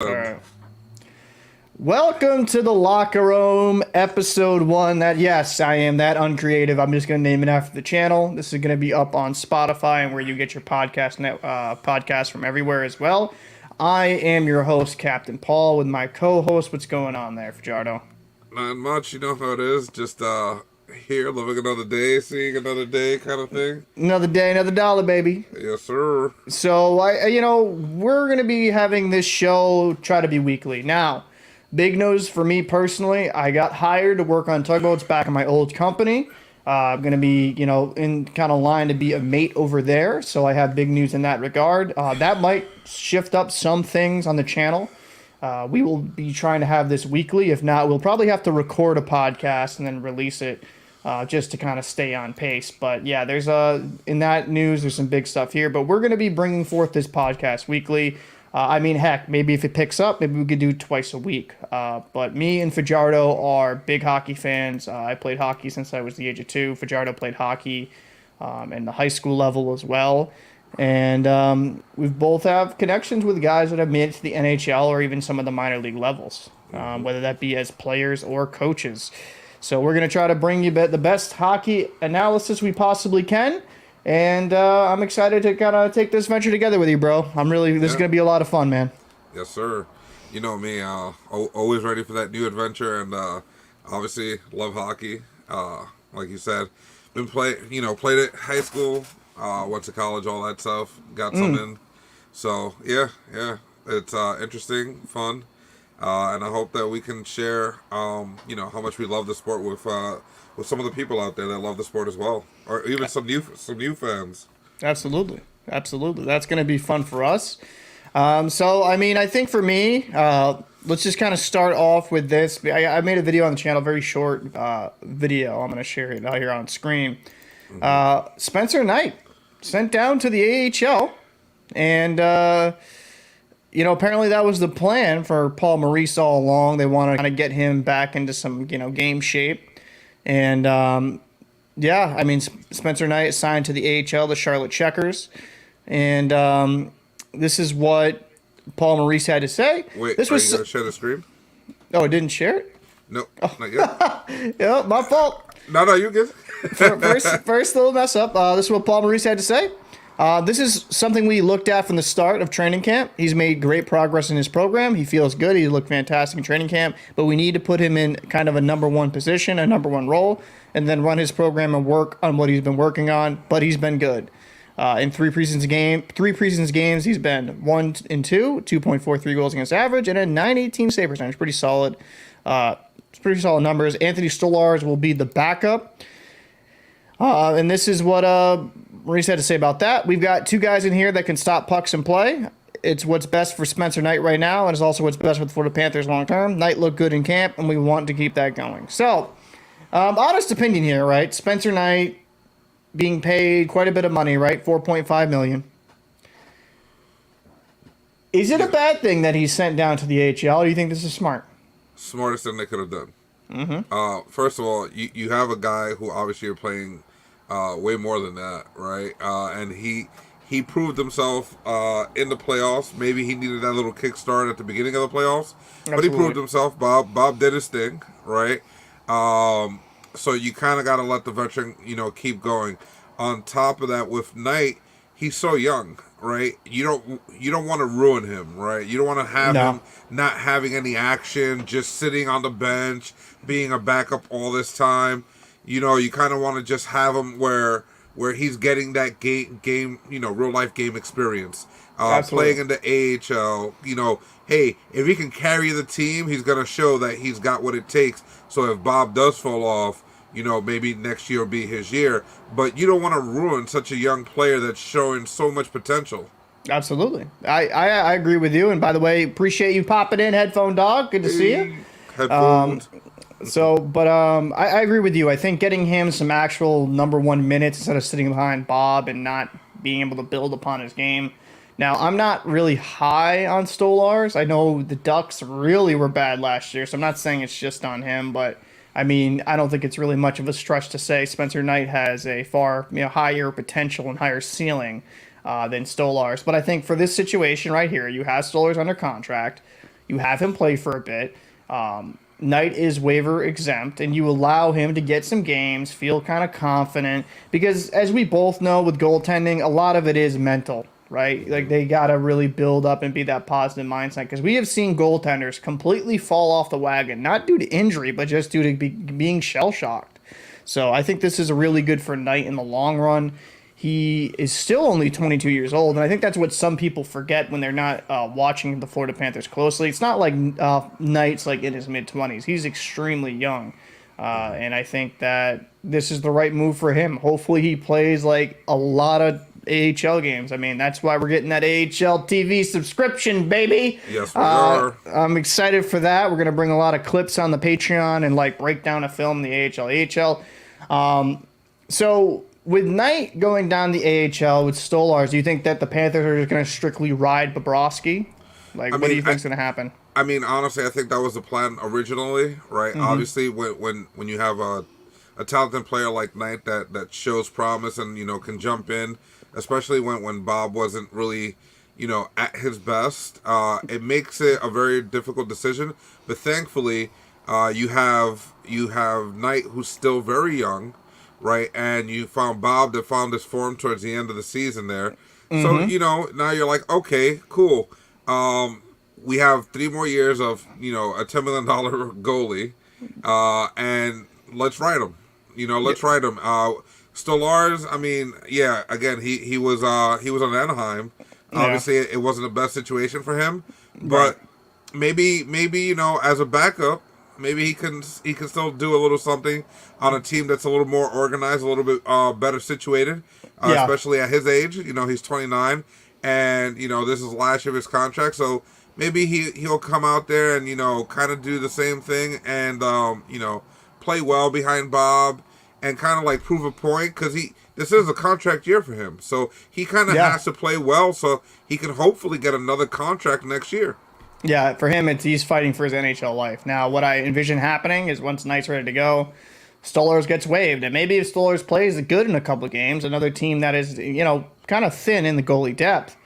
All right. Welcome to the Locker Room, episode 1. Yes, I am that uncreative. I'm just going to name it after the channel. This is going to be up on Spotify and where you get your podcast from everywhere as well. I am your host, Captain Paul, with my co-host. What's going on there, Fajardo? Not much, you know how it is. Just here, living another day, seeing another day, kind of thing. Another day, another dollar, baby. Yes, sir. So, we're going to be having this show try to be weekly. Now, big news for me personally, I got hired to work on tugboats back in my old company. I'm going to be, in kind of line to be a mate over there. So I have big news in that regard. That might shift up some things on the channel. We will be trying to have this weekly. If not, we'll probably have to record a podcast and then release it just to kind of stay on pace. But yeah, in that news, there's some big stuff here. But we're going to be bringing forth this podcast weekly. Heck, maybe if it picks up, maybe we could do twice a week. But me and Fajardo are big hockey fans. I played hockey since I was the age of 2. Fajardo played hockey in the high school level as well. And we both have connections with guys that have made it to the NHL or even some of the minor league levels, whether that be as players or coaches. So we're going to try to bring you the best hockey analysis we possibly can. And I'm excited to kind of take this venture together with you, bro. This is going to be a lot of fun, man. Yes, sir. You know me, always ready for that new adventure, and obviously love hockey. Like you said, played it high school, went to college, all that stuff, got some in. So yeah, it's interesting, fun, and I hope that we can share, how much we love the sport with some of the people out there that love the sport as well, or even some new fans. Absolutely. That's going to be fun for us. I think for me, let's just kind of start off with this. I made a video on the channel, very short video. I'm going to share it out here on screen. Spencer Knight sent down to the AHL, and apparently that was the plan for Paul Maurice all along. They want to kind of get him back into some game shape. And, Spencer Knight signed to the AHL, the Charlotte Checkers. And this is what Paul Maurice had to say. Wait, this are you going to share the screen? Oh, it didn't share it? No, not yet. Yeah, my fault. No, you good. First little mess up. This is what Paul Maurice had to say. This is something we looked at from the start of training camp. He's made great progress in his program. He feels good. He looked fantastic in training camp. But we need to put him in kind of a number 1 position, a number 1 role, and then run his program and work on what he's been working on. But he's been good. In 3 preseason games, he's been 1 and 2, 2.43 goals against average, and a .918 save percentage. Pretty solid. It's pretty solid numbers. Anthony Stolarz will be the backup. And this is what Maurice had to say about that. We've got 2 guys in here that can stop pucks and play. It's what's best for Spencer Knight right now, and it's also what's best for the Florida Panthers long term. Knight looked good in camp, and we want to keep that going. So, honest opinion here, right? Spencer Knight being paid quite a bit of money, right? $4.5 million. Is it a bad thing that he's sent down to the AHL, or do you think this is smart? Smartest thing they could have done. First of all, you have a guy who obviously you're playing way more than that, right? And he proved himself in the playoffs. Maybe he needed that little kickstart at the beginning of the playoffs, but he proved himself. Bob did his thing, right? So you kind of got to let the veteran, keep going. On top of that, with Knight, he's so young, right? You don't want to ruin him, right? You don't want to have him not having any action, just sitting on the bench, being a backup all this time. You kind of want to just have him where he's getting that game, real life game experience. Playing in the AHL, hey, if he can carry the team, he's gonna show that he's got what it takes. So if Bob does fall off, maybe next year will be his year. But you don't want to ruin such a young player that's showing so much potential. Absolutely. I agree with you. And by the way, appreciate you popping in, Headphone Dog. Good to see you. Headphones. I agree with you. I think getting him some actual number 1 minutes instead of sitting behind Bob and not being able to build upon his game. Now, I'm not really high on Stolarz. I know the Ducks really were bad last year, so I'm not saying it's just on him, but I don't think it's really much of a stretch to say Spencer Knight has a far higher potential and higher ceiling than Stolarz. But I think for this situation right here, you have Stolarz under contract. You have him play for a bit. Knight is waiver exempt, and you allow him to get some games, feel kind of confident. Because as we both know with goaltending, a lot of it is mental, right? Like they got to really build up and be that positive mindset. Because we have seen goaltenders completely fall off the wagon, not due to injury, but just due to being shell shocked. So I think this is really good for Knight in the long run. He is still only 22 years old, and I think that's what some people forget when they're not watching the Florida Panthers closely. It's not like Knight's like in his mid-20s. He's extremely young, and I think that this is the right move for him. Hopefully he plays like a lot of AHL games. I mean, that's why we're getting that AHL TV subscription, baby. Yes, we are. I'm excited for that. We're going to bring a lot of clips on the Patreon and like break down a film in the AHL. So with Knight going down the AHL with Stolarz, do you think that the Panthers are just going to strictly ride Bobrovsky? Like, what do you think's going to happen? I mean, honestly, I think that was the plan originally, right? Mm-hmm. Obviously, when you have a talented player like Knight that shows promise and, can jump in, especially when Bob wasn't really, at his best, it makes it a very difficult decision. But thankfully, you have Knight, who's still very young, right? And you found Bob that found his form towards the end of the season there. Mm-hmm. So, now you're like, okay, cool. We have 3 more years of, a $10 million goalie, and let's ride him. Let's ride him. Stolarz, I mean, yeah, again, he was on Anaheim. Yeah. Obviously, it wasn't the best situation for him, but maybe as a backup, maybe he can still do a little something on a team that's a little more organized, a little bit better situated, especially at his age. He's 29, and this is last year of his contract, so maybe he'll come out there and kind of do the same thing and play well behind Bob and kind of like prove a point, because this is a contract year for him, so he kind of has to play well so he can hopefully get another contract next year. Yeah, for him, he's fighting for his NHL life. Now, what I envision happening is once Knight's ready to go, Stolarz gets waived. And maybe if Stolarz plays good in a couple of games, another team that is, kind of thin in the goalie depth,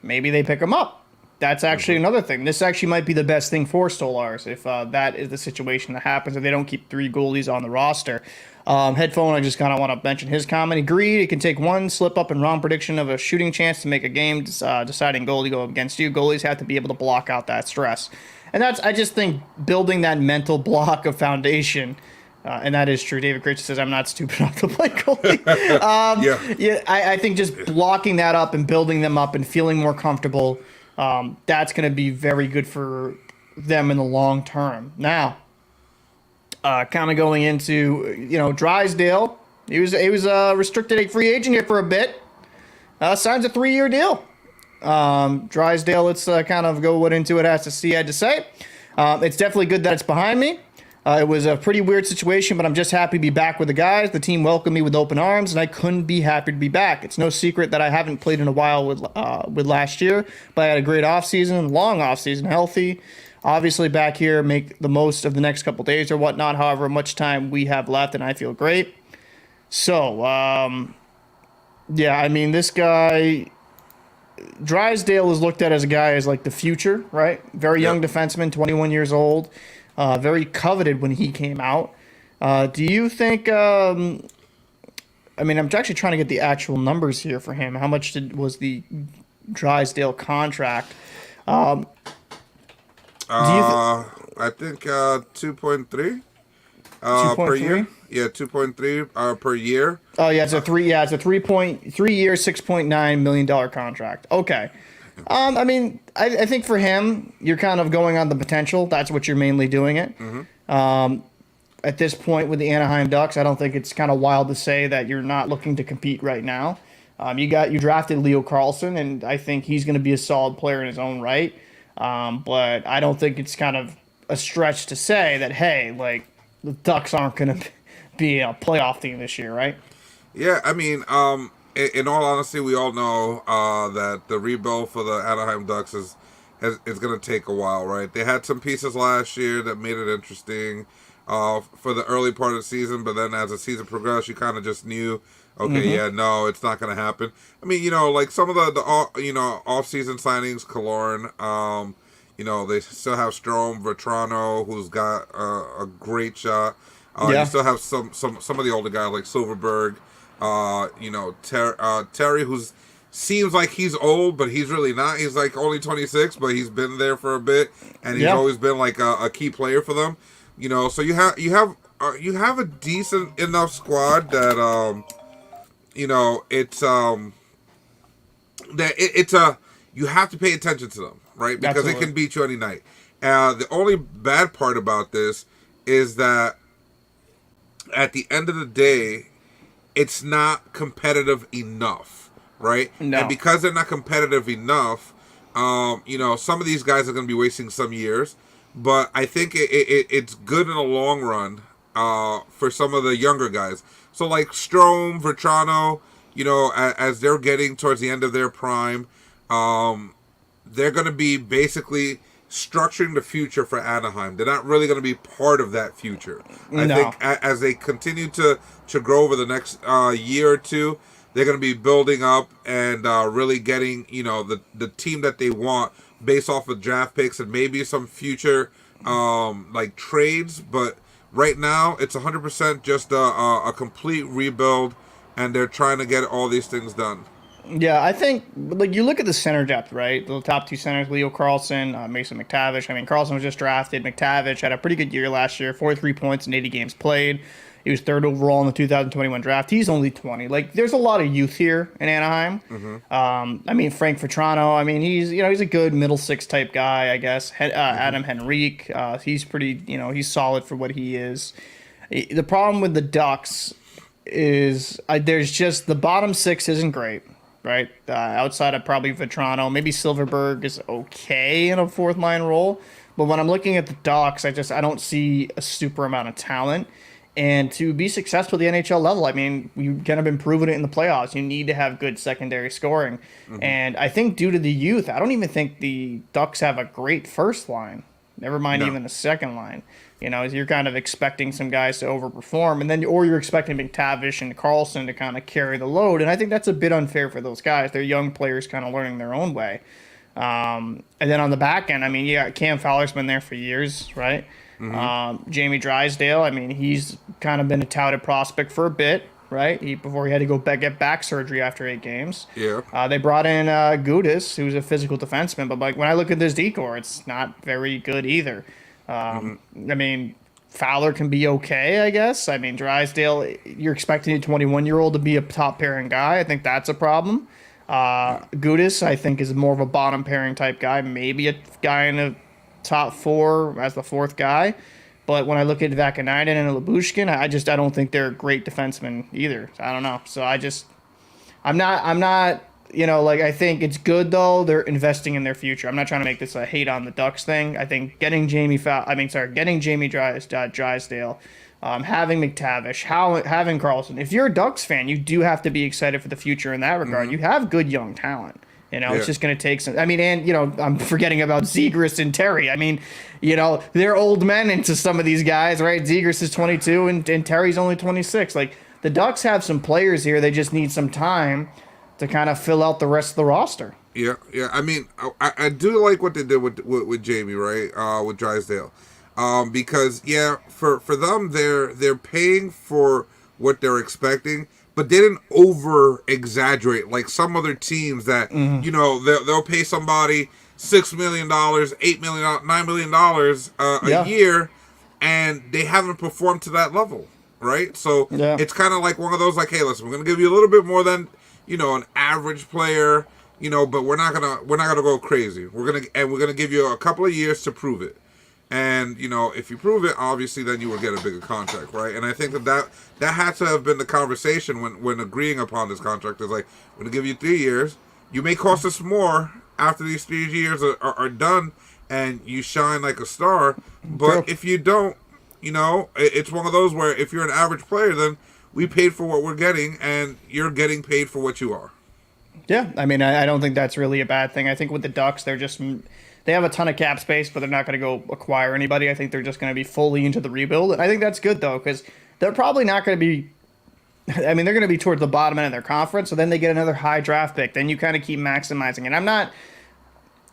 maybe they pick him up. That's actually another thing. This actually might be the best thing for Stolarz if that is the situation that happens, if they don't keep 3 goalies on the roster. Headphone, I just kind of want to mention his comment. Agreed, it can take one slip-up and wrong prediction of a shooting chance to make a game deciding goal to go against you. Goalies have to be able to block out that stress. And I just think building that mental block of foundation, and that is true. David Critch says, I'm not stupid enough to play goalie. I think just blocking that up and building them up and feeling more comfortable, that's going to be very good for them in the long term. Now, kind of going into, Drysdale. He was restricted free agent here for a bit. Signs a 3-year deal. Drysdale, let's kind of go what into it has to see, had to say. It's definitely good that it's behind me. It was a pretty weird situation, but I'm just happy to be back with the guys. The team welcomed me with open arms, and I couldn't be happy to be back. It's no secret that I haven't played in a while with last year, but I had a great offseason, long offseason, healthy. Obviously, back here, make the most of the next couple days or whatnot, however much time we have left, and I feel great. So, this guy, Drysdale is looked at as a guy as like the future, right? Very young defenseman, 21 years old, very coveted when he came out. Do you think, I'm actually trying to get the actual numbers here for him. How much was the Drysdale contract? I think 2.3 per year. Yeah, 2.3 per year. Oh yeah, it's a 3 year, $6.9 million contract. Okay. I think for him, you're kind of going on the potential. That's what you're mainly doing it. Mm-hmm. At this point with the Anaheim Ducks, I don't think it's kind of wild to say that you're not looking to compete right now. You drafted Leo Carlson, and I think he's going to be a solid player in his own right. But I don't think it's kind of a stretch to say that, hey, like, the Ducks aren't going to be a playoff team this year, right? Yeah, in all honesty, we all know that the rebuild for the Anaheim Ducks is going to take a while, right? They had some pieces last year that made it interesting for the early part of the season, but then as the season progressed, you kind of just knew, okay, it's not going to happen. Like some of the off-season signings, Killorn, They still have Strome, Vetrano, who's got a great shot. You Yeah. still have some of the older guys like Silverberg. Terry, who's seems like he's old, but he's really not. He's like only 26, but he's been there for a bit, and he's Yeah. always been like a key player for them. So you have a decent enough squad that it's it's a you have to pay attention to them, right? Because Absolutely. they can beat you any night. The only bad part about this is that at the end of the day, it's not competitive enough, right? No. And because they're not competitive enough, some of these guys are going to be wasting some years. But I think it's good in the long run for some of the younger guys. So like Strome, Vetrano, as they're getting towards the end of their prime, they're going to be basically structuring the future for Anaheim. They're not really going to be part of that future. I No. think as they continue to grow over the next year or two, they're going to be building up and really getting the team that they want based off of draft picks and maybe some future like trades. But right now, it's 100% just a complete rebuild, and they're trying to get all these things done. Yeah, I think like you look at the center depth, right? The top two centers, Leo Carlson, Mason McTavish. I mean, Carlson was just drafted. McTavish had a pretty good year last year, 43 points in 80 games played. He was third overall in the 2021 draft. He's only 20. Like, there's a lot of youth here in Anaheim. I mean, Frank Vetrano. I mean, he's a good middle six type guy, I guess. Adam Henrique. He's pretty. He's solid for what he is. The problem with the Ducks is there's just the bottom six isn't great. Right, outside of probably Vetrano, maybe Silverberg is okay in a fourth line role, but when I'm looking at the Ducks, I don't see a super amount of talent. And to be successful at the NHL level, I mean, you kind of been proving it in the playoffs. You need to have good secondary scoring, and I think due to the youth, I don't even think the Ducks have a great first line. Never mind No. even the second line. You're kind of expecting some guys to overperform, and then or you're expecting McTavish and Carlson to kind of carry the load, and I think that's a bit unfair for those guys. They're young players, kind of learning their own way. And then on the back end, I mean, yeah, Cam Fowler's been there for years, right? Jamie Drysdale, I mean, he's kind of been a touted prospect for a bit, right? Before he had to go get back surgery after 8 games. Yeah. They brought in Gudis, who's a physical defenseman, but like when I look at this decor, it's not very good either. I mean, Fowler can be okay, I guess. I mean, Drysdale, you're expecting a 21-year-old to be a top pairing guy. I think that's a problem. Gudis, I think, is more of a bottom pairing type guy, maybe a guy in the top 4 as the fourth guy. But when I look at Vakanainen and Lyubushkin, I don't think they're great defensemen either. I don't know. So I'm not. I think it's good though. They're investing in their future. I'm not trying to make this a hate on the Ducks thing. I think getting Jamie Drysdale, having McTavish, having Carlson. If you're a Ducks fan, you do have to be excited for the future in that regard. You have good young talent. It's just going to take some. I mean, and I'm forgetting about Zegras and Terry. I mean, they're old men into some of these guys, right? Zegras is 22 and Terry's only 26. Like the Ducks have some players here. They just need some time to kind of fill out the rest of the roster. Yeah. I mean, I do like what they did with Jamie, right? With Drysdale, because for them they're paying for what they're expecting, but they didn't over exaggerate like some other teams that they'll pay somebody $6 million, $8 million, $9 million a year, and they haven't performed to that level, right? So it's kind of like one of those like, hey, listen, we're gonna give you a little bit more than an average player, but we're not gonna go crazy. We're gonna give you a couple of years to prove it. And if you prove it, obviously, then you will get a bigger contract, right? And I think that had to have been the conversation when agreeing upon this contract. Is like, we're gonna give you 3 years. You may cost us more after these 3 years are done, and you shine like a star. But if you don't, it's one of those where if you're an average player, then we paid for what we're getting, and you're getting paid for what you are. Yeah, I mean, I don't think that's really a bad thing. I think with the Ducks, they have a ton of cap space, but they're not going to go acquire anybody. I think they're just going to be fully into the rebuild, and I think that's good though, because they're probably not going to be. I mean, they're going to be towards the bottom end of their conference, so then they get another high draft pick. Then you kind of keep maximizing it.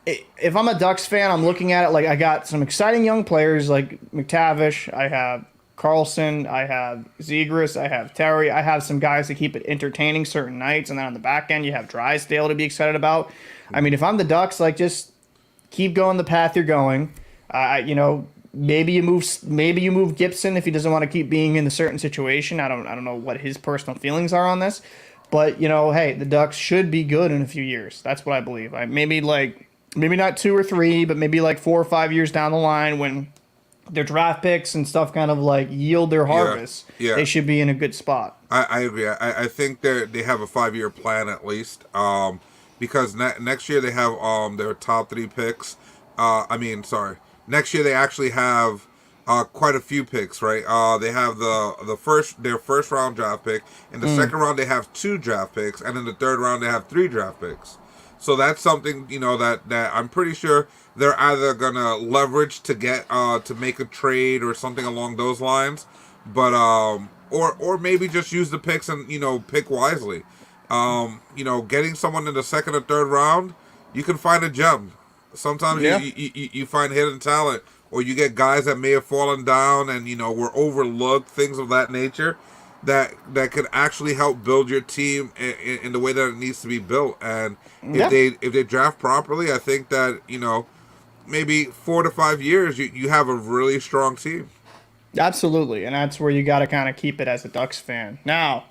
if I'm a Ducks fan, I'm looking at it like I got some exciting young players like McTavish. I have Carlson. I have Zegras. I have Terry. I have some guys that keep it entertaining certain nights. And then on the back end, you have Drysdale to be excited about. I mean, if I'm the Ducks, like just keep going the path you're going. You know, maybe you move Gibson if he doesn't want to keep being in a certain situation. I don't know what his personal feelings are on this, but you know, hey, the Ducks should be good in a few years. That's what I believe. Maybe not 2 or 3, but maybe like 4 or 5 years down the line when their draft picks and stuff kind of like yield their harvest. Yeah. They should be in a good spot. I agree. I think they have a 5-year plan at least. Because next year they have their top 3 picks. Next year they actually have quite a few picks, right? They have their first round draft pick. In the second round they have 2 draft picks, and in the third round they have 3 draft picks. So that's something, you know, that I'm pretty sure they're either gonna leverage to get to make a trade or something along those lines, but or maybe just use the picks and, you know, pick wisely. You know, getting someone in the second or third round, you can find a gem. Sometimes you find hidden talent, or you get guys that may have fallen down and, you know, were overlooked, things of that nature, that could actually help build your team in the way that it needs to be built. And if they draft properly, I think that, you know, maybe 4 to 5 years, you have a really strong team. Absolutely, and that's where you got to kind of keep it as a Ducks fan. Now,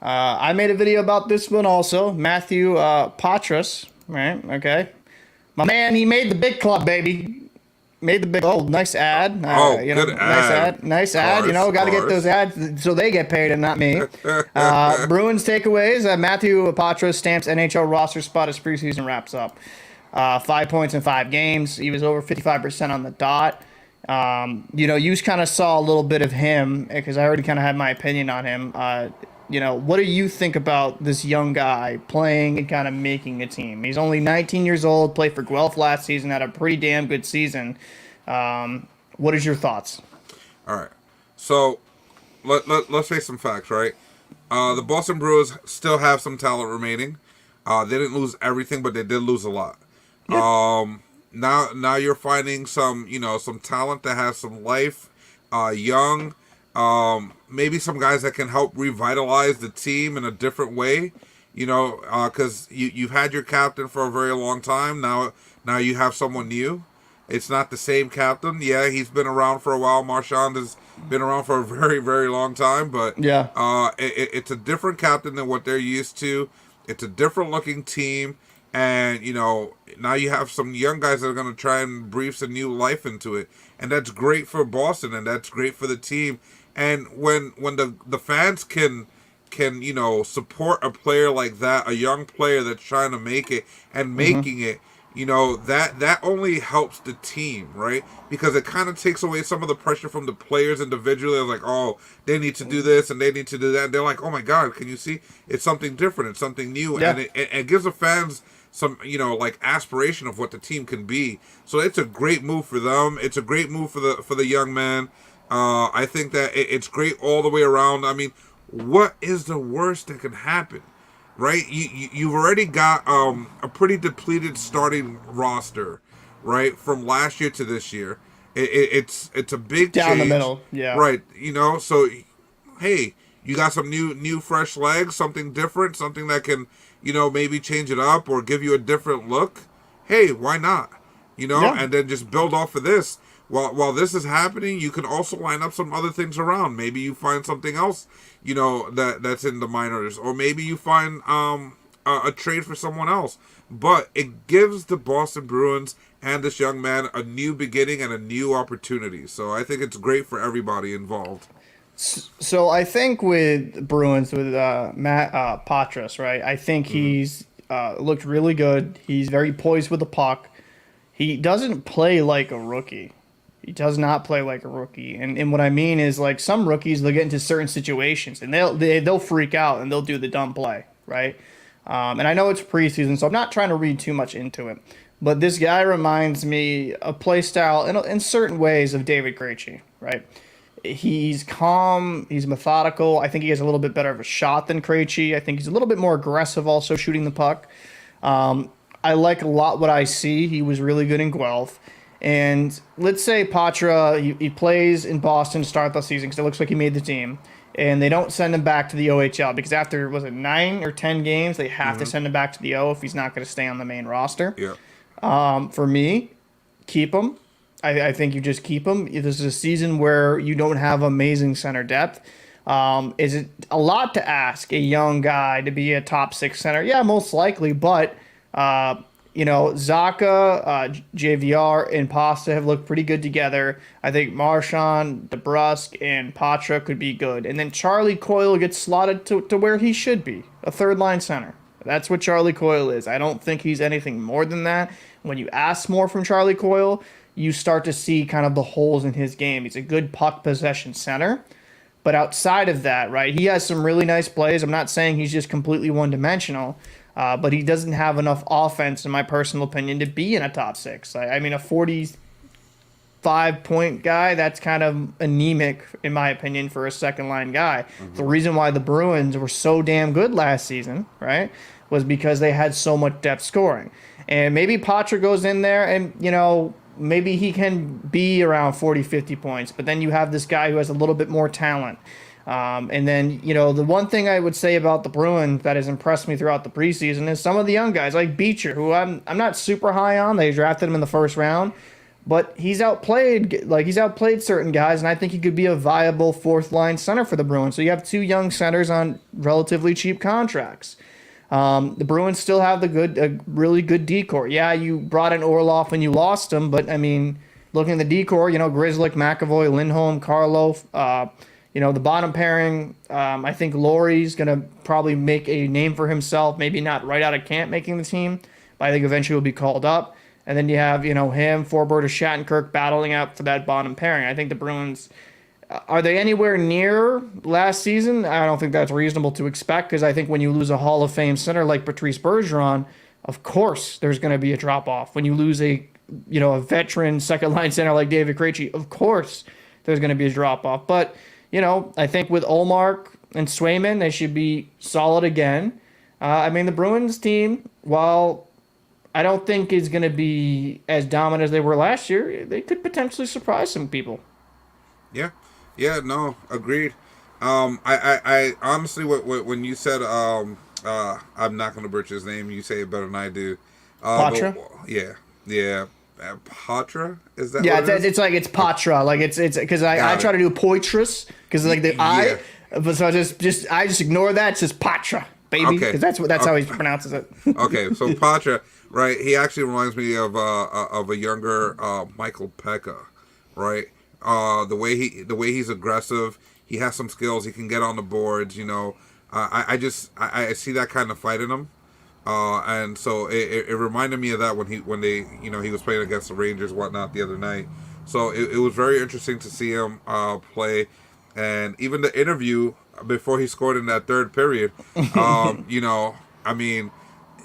I made a video about this one also. Matthew Patras, right? Okay. My man, he made the big club, baby. Made the big, nice ad. You know, good ad. Nice ad. You know, got to get those ads so they get paid and not me. Bruins takeaways. Matthew Patras stamps NHL roster spot as preseason wraps up. 5 points in 5 games. He was over 55% on the dot. You know, you kind of saw a little bit of him because I already kind of had my opinion on him. You know, what do you think about this young guy playing and kind of making a team? He's only 19 years old, played for Guelph last season, had a pretty damn good season. What is your thoughts? All right. So let's face some facts, right? The Boston Bruins still have some talent remaining. They didn't lose everything, but they did lose a lot. Yeah. Now you're finding some talent that has some life, young. Maybe some guys that can help revitalize the team in a different way, you know, because you've had your captain for a very long time. Now you have someone new. It's not the same captain. Yeah, he's been around for a while. Marchand has been around for a very, very long time, but it's a different captain than what they're used to. It's a different looking team, and you know, now you have some young guys that are going to try and breathe some new life into it, and that's great for Boston, and that's great for the team. And when the fans can you know support a player like that, a young player that's trying to make it and making it, you know, that only helps the team, right? Because it kind of takes away some of the pressure from the players individually. Like, oh, they need to do this and they need to do that. And they're like, oh my God, can you see? It's something different. It's something new, and it gives the fans some, you know, like aspiration of what the team can be. So it's a great move for them. It's a great move for the young man. I think that it's great all the way around. I mean, what is the worst that can happen, right? You've already got a pretty depleted starting roster, right, from last year to this year. It's a big down change, the middle, yeah, right. You know, so hey, you got some new fresh legs, something different, something that can, you know, maybe change it up or give you a different look. Hey, why not? You know, and then just build off of this. While this is happening, you can also line up some other things around. Maybe you find something else, you know, that's in the minors, or maybe you find a trade for someone else. But it gives the Boston Bruins and this young man a new beginning and a new opportunity. So I think it's great for everybody involved. So I think with Bruins, with Matt Patras, right? I think he's looked really good. He's very poised with the puck. He doesn't play like a rookie. He does not play like a rookie. And what I mean is, like, some rookies, they'll get into certain situations and they'll freak out and they'll do the dumb play, right? And I know it's preseason, so I'm not trying to read too much into it. But this guy reminds me a play style in certain ways of David Krejci, right? He's calm. He's methodical. I think he has a little bit better of a shot than Krejci. I think he's a little bit more aggressive also shooting the puck. I like a lot what I see. He was really good in Guelph. And let's say Patra, he plays in Boston to start the season because it looks like he made the team. And they don't send him back to the OHL because after, was it 9 or 10 games, they have to send him back to the O if he's not going to stay on the main roster. Yeah. For me, keep him. I think you just keep him. This is a season where you don't have amazing center depth. Is it a lot to ask a young guy to be a top 6 center? Yeah, most likely, but Zaka, JVR, and Pasta have looked pretty good together. I think Marchand, DeBrusque, and Patra could be good. And then Charlie Coyle gets slotted to where he should be, a third-line center. That's what Charlie Coyle is. I don't think he's anything more than that. When you ask more from Charlie Coyle, you start to see kind of the holes in his game. He's a good puck possession center. But outside of that, right, he has some really nice plays. I'm not saying he's just completely one-dimensional, but he doesn't have enough offense, in my personal opinion, to be in a top 6. I mean, a 45-point guy, that's kind of anemic, in my opinion, for a second-line guy. The reason why the Bruins were so damn good last season, right, was because they had so much depth scoring. And maybe Patra goes in there and, maybe he can be around 40, 50 points, but then you have this guy who has a little bit more talent. And then, the one thing I would say about the Bruins that has impressed me throughout the preseason is some of the young guys like Beecher, who I'm not super high on. They drafted him in the first round, but he's outplayed certain guys, and I think he could be a viable fourth-line center for the Bruins. So you have 2 young centers on relatively cheap contracts. The Bruins still have a really good decor. Yeah, you brought in Orlov and you lost him, but I mean, looking at the decor, Grzelcyk, McAvoy, Lindholm, Carlo, the bottom pairing, I think Laurie's going to probably make a name for himself, maybe not right out of camp making the team, but I think eventually will be called up. And then you have, him, Forbort, or Shattenkirk battling out for that bottom pairing. I think the Bruins, are they anywhere near last season? I don't think that's reasonable to expect because I think when you lose a Hall of Fame center like Patrice Bergeron, of course there's going to be a drop-off. When you lose a veteran second-line center like David Krejci, of course there's going to be a drop-off. But, I think with Ullmark and Swayman, they should be solid again. The Bruins team, while I don't think is going to be as dominant as they were last year, they could potentially surprise some people. Yeah, no, agreed. I honestly, when you said, I'm not going to butcher his name, you say it better than I do. Patra? Yeah. Patra? Is that Yeah, what it is? it's like it's Patra. Like it's because I try to do Poitras because like the I, but so I just ignore that. It's just Patra, baby, because that's how he pronounces it. Okay, so Patra, right? He actually reminds me of a younger Michael Pekka, right? The way he's aggressive, he has some skills. He can get on the boards. I see that kind of fight in him, and so it reminded me of that when he was playing against the Rangers whatnot the other night. So it was very interesting to see him play, and even the interview before he scored in that third period.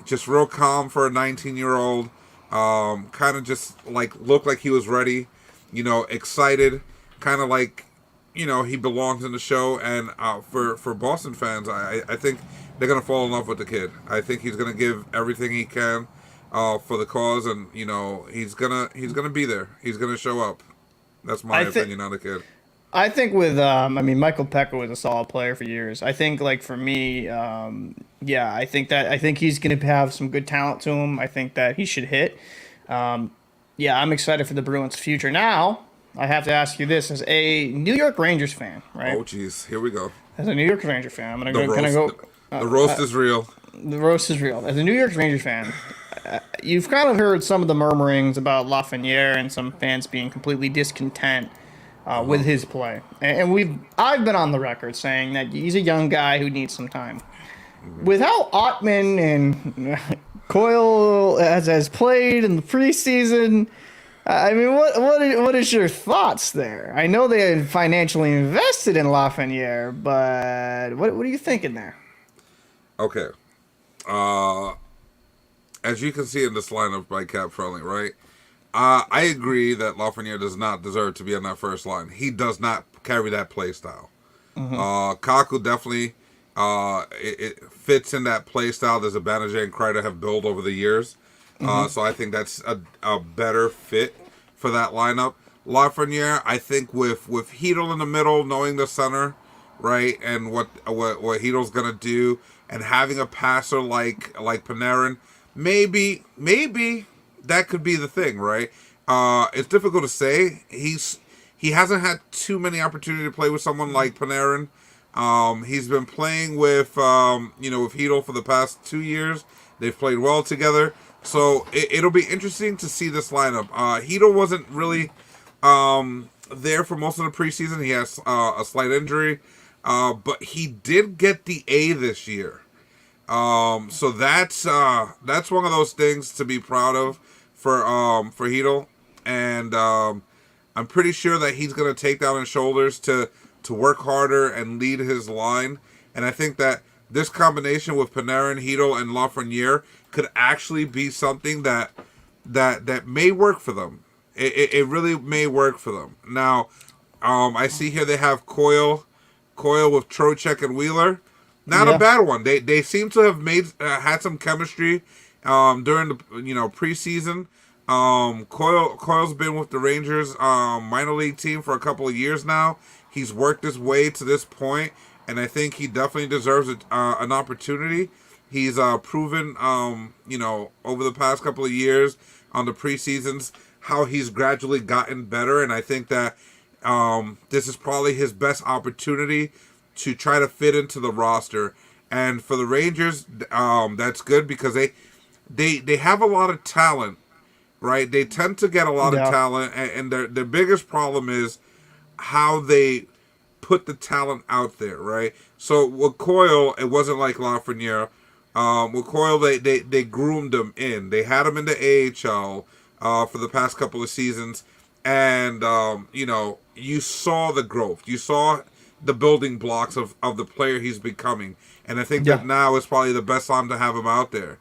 Just real calm for a 19-year-old. Kind of just looked like he was ready. Excited, kind of like, he belongs in the show. And for Boston fans, I think they're going to fall in love with the kid. I think he's going to give everything he can for the cause, and he's gonna be there. He's going to show up. That's my opinion on the kid. I think with Michael Pekka was a solid player for years. I think for me, I think he's going to have some good talent to him. I think that he should hit. I'm excited for the Bruins' future. Now, I have to ask you this as a New York Rangers fan, right? Oh, jeez, here we go. As a New York Rangers fan, I'm gonna go. The roast is real. The roast is real. As a New York Rangers fan, you've kind of heard some of the murmurings about Lafreniere and some fans being completely discontent with his play, and I've been on the record saying that he's a young guy who needs some time. With how Ottman and Coyle has played in the preseason, what is your thoughts there? I know they had financially invested in Lafreniere, but what are you thinking there? Okay. As you can see in this lineup by Cap Friendly, right? I agree that Lafreniere does not deserve to be on that first line. He does not carry that play style. Kaku definitely it fits in that play style that Zibanejad and Kreider have built over the years. So I think that's a better fit for that lineup. Lafreniere, I think with Hedel in the middle, knowing the center, right, and what Hedel's gonna do, and having a passer like Panarin, maybe that could be the thing, right? It's difficult to say. He hasn't had too many opportunity to play with someone like Panarin. He's been playing with with Hedel for the past 2 years. They've played well together, so it'll be interesting to see this lineup. Hedel wasn't really there for most of the preseason. He has a slight injury, but he did get the A this year. So that's one of those things to be proud of for Hedel, and I'm pretty sure that he's going to take that on his shoulders to work harder and lead his line. And I think that this combination with Panarin, Hedel, and Lafreniere could actually be something that may work for them. It really may work for them. Now, I see here they have Coyle with Trocheck and Wheeler. Not a bad one. They seem to have had some chemistry during the preseason. Coyle's been with the Rangers minor league team for a couple of years now. He's worked his way to this point, and I think he definitely deserves an opportunity. He's proven, over the past couple of years on the preseasons how he's gradually gotten better, and I think that this is probably his best opportunity to try to fit into the roster. And for the Rangers, that's good because they have a lot of talent, right? They tend to get a lot of talent, and their biggest problem is how they put the talent out there, right? So with Coyle, it wasn't like Lafreniere. With Coyle, they groomed him in. They had him in the AHL for the past couple of seasons, and you saw the growth. You saw the building blocks of the player he's becoming, and I think that now is probably the best time to have him out there.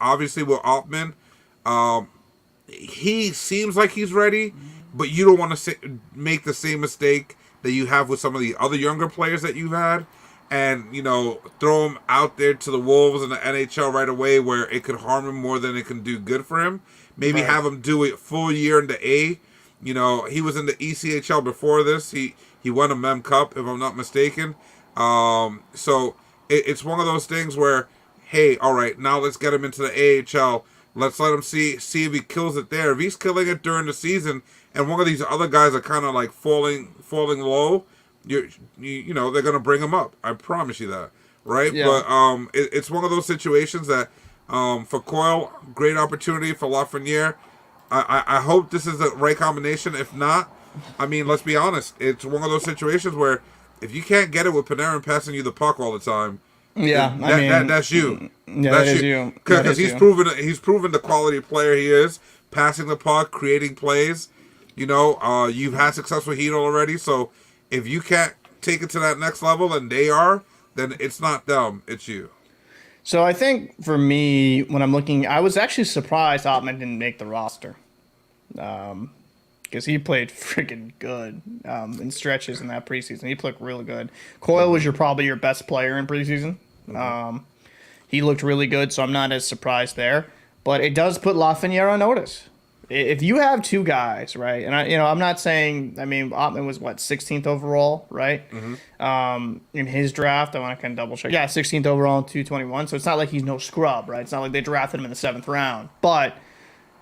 Obviously with Ottman, he seems like he's ready, but you don't want to make the same mistake that you have with some of the other younger players that you've had, and throw him out there to the Wolves in the NHL right away, where it could harm him more than it can do good for him. Maybe have him do a full year in the A. He was in the ECHL before this. He won a Mem Cup, if I'm not mistaken. So it's one of those things where, hey, all right, now let's get him into the AHL. Let's let him see if he kills it there. If he's killing it during the season, and one of these other guys are kind of like falling low, they're gonna bring him up. I promise you that, right? Yeah. But it's one of those situations that for Coyle, great opportunity. For Lafreniere, I hope this is the right combination. If not, I mean, let's be honest. It's one of those situations where if you can't get it with Panarin passing you the puck all the time, that's you. Yeah, that is you. Because he's proven the quality player he is, passing the puck, creating plays. You've had success with Hedel already, so if you can't take it to that next level, and they are, then it's not them, it's you. So I think for me, when I'm looking, I was actually surprised Ottman didn't make the roster. Because he played freaking good in stretches in that preseason. He looked really good. Coyle was probably your best player in preseason. He looked really good, so I'm not as surprised there. But it does put Lafreniere on notice. If you have two guys, right, and I'm not saying, Ottman was 16th overall, right? In his draft, I want to kind of double check. Yeah, 16th overall in 221. So it's not like he's no scrub, right? It's not like they drafted him in the 7th round, but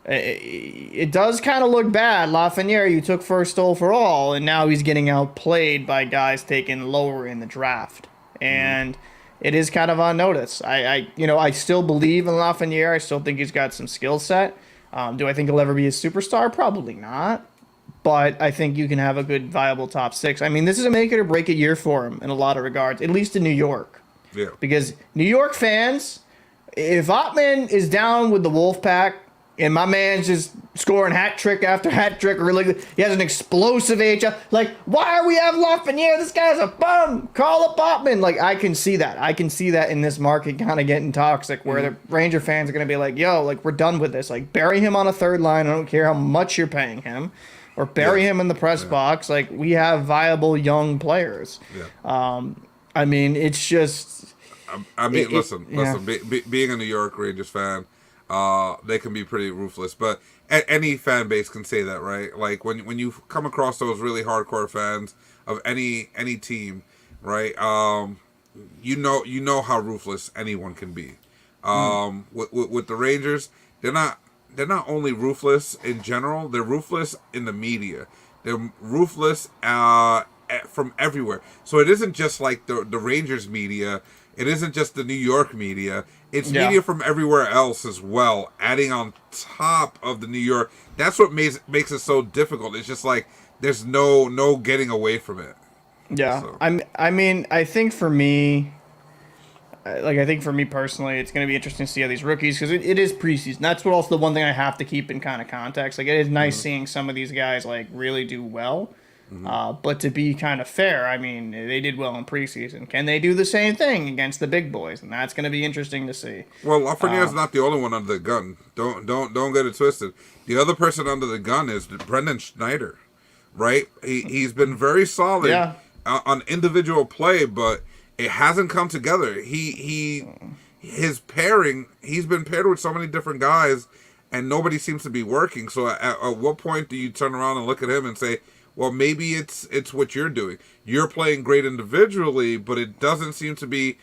it does kind of look bad. Lafreniere, you took first overall, and now he's getting outplayed by guys taken lower in the draft, and it is kind of on notice. I still believe in Lafreniere. I still think he's got some skill set. Do I think he'll ever be a superstar? Probably not. But I think you can have a good, viable top 6. This is a make it or break it year for him in a lot of regards, at least in New York. Yeah. Because New York fans, if Ottman is down with the Wolfpack, and my man's just scoring hat trick after hat trick, he has an explosive AHL. Why are we having Lafreniere? This guy's a bum. Call up Ottman. I can see that. I can see that in this market kind of getting toxic, where the Ranger fans are going to be like, yo, we're done with this. Bury him on a third line. I don't care how much you're paying him. Or bury him in the press box. We have viable young players. Yeah. It's just... listen. Being a New York Rangers fan, they can be pretty ruthless. But any fan base can say that, right? Like when you come across those really hardcore fans of any team, right? You know how ruthless anyone can be. With the Rangers, they're not only ruthless in general, they're ruthless in the media. They're ruthless from everywhere. So it isn't just like the Rangers media. It isn't just the New York media. It's media from everywhere else as well, adding on top of the New York. That's what makes it so difficult. It's just like there's no getting away from it. Yeah, so. I mean, I think for me personally, it's going to be interesting to see how these rookies, because it is preseason. That's what also the one thing I have to keep in kind of context. Like, it is nice seeing some of these guys like really do well. But to be kind of fair, I mean, they did well in preseason. Can they do the same thing against the big boys? And that's going to be interesting to see. Well, Lafreniere's not the only one under the gun. Don't get it twisted. The other person under the gun is Brendan Schneider, right? He's been very solid on individual play, but it hasn't come together. His pairing, he's been paired with so many different guys, and nobody seems to be working. So at what point do you turn around and look at him and say, well, maybe it's what you're doing. You're playing great individually, but it doesn't seem to be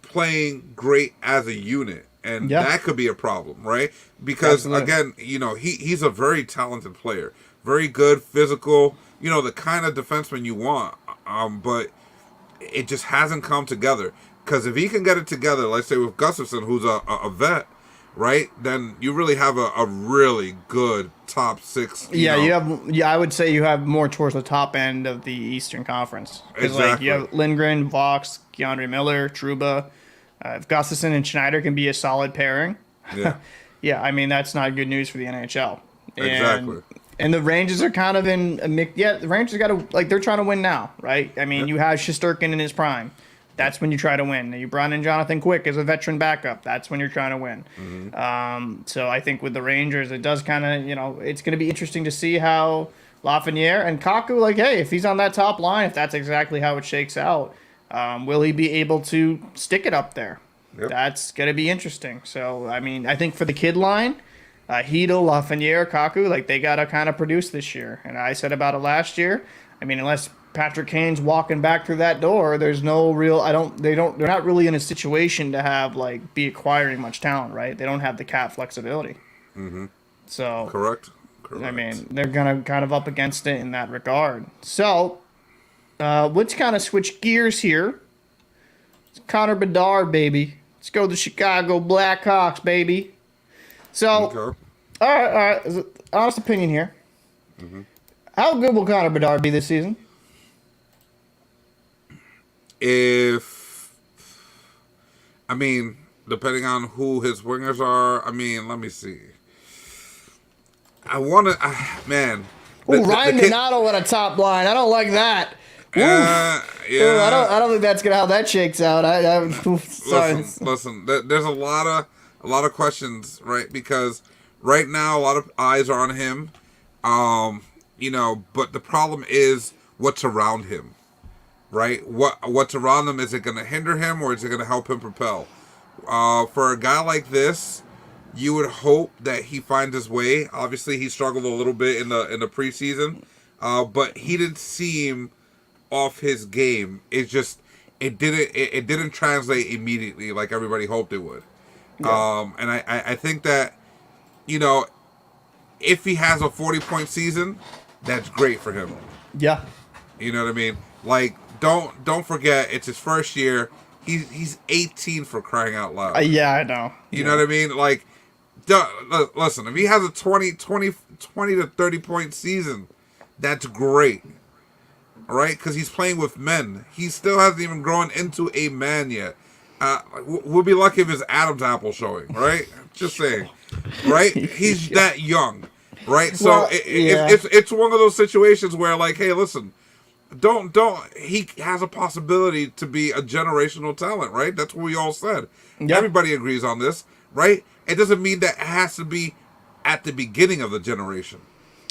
playing great as a unit. And that could be a problem, right? Because, again, he's a very talented player. Very good, physical, the kind of defenseman you want. But it just hasn't come together. Because if he can get it together, let's say with Gustafsson, who's a vet, right? Then you really have a really good top six. I would say you have more towards the top end of the Eastern Conference. Exactly. Like, you have Lindgren, Vox, Keandre Miller, Trouba. If Gustafsson and Schneider can be a solid pairing, I mean, that's not good news for the NHL. Exactly. And the Rangers are kind of in a mix. Yeah, the Rangers got to, they're trying to win now, right? I mean, you have Shesterkin in his prime. That's when you try to win. You brought in Jonathan Quick as a veteran backup. That's when you're trying to win. So I think with the Rangers, it does kind of, it's going to be interesting to see how Lafreniere and Kaku, if he's on that top line, if that's exactly how it shakes out, will he be able to stick it up there? Yep. That's going to be interesting. So, I mean, I think for the kid line, Hedel, Lafreniere, Kaku, they got to kind of produce this year. And I said about it last year. I mean, unless Patrick Kane's walking back through that door, there's no real, they're not really in a situation to have, be acquiring much talent, right? They don't have the cap flexibility. So. Correct. I mean, they're going to kind of up against it in that regard. So, let's kind of switch gears here. It's Connor Bedard, baby. Let's go to the Chicago Blackhawks, baby. So, all right. Honest opinion here. How good will Connor Bedard be this season? Depending on who his wingers are, let me see. Ryan Donato at a top line. I don't like that. Yeah. I don't think that's how that shakes out. Sorry. Listen. There's a lot of questions, right? Because right now a lot of eyes are on him. But the problem is what's around him, right? What's around him, is it going to hinder him or is it going to help him propel? For a guy like this, you would hope that he finds his way. Obviously, he struggled a little bit in the preseason, but he didn't seem off his game. It didn't translate immediately like everybody hoped it would. And I think that if he has a 40-point season, that's great for him. Yeah. You know what I mean? Don't forget, it's his first year. He's 18, for crying out loud. I know. You know what I mean? Listen, if he has a 20 to 30 point season, that's great. All right? Because he's playing with men. He still hasn't even grown into a man yet. We'll be lucky if his Adam's apple showing, right? Just saying. Right? He's that young. Right? So it's one of those situations where, hey, listen, don't he has a possibility to be a generational talent, right? That's what we all said. Yep. Everybody agrees on this, right? It doesn't mean that it has to be at the beginning of the generation.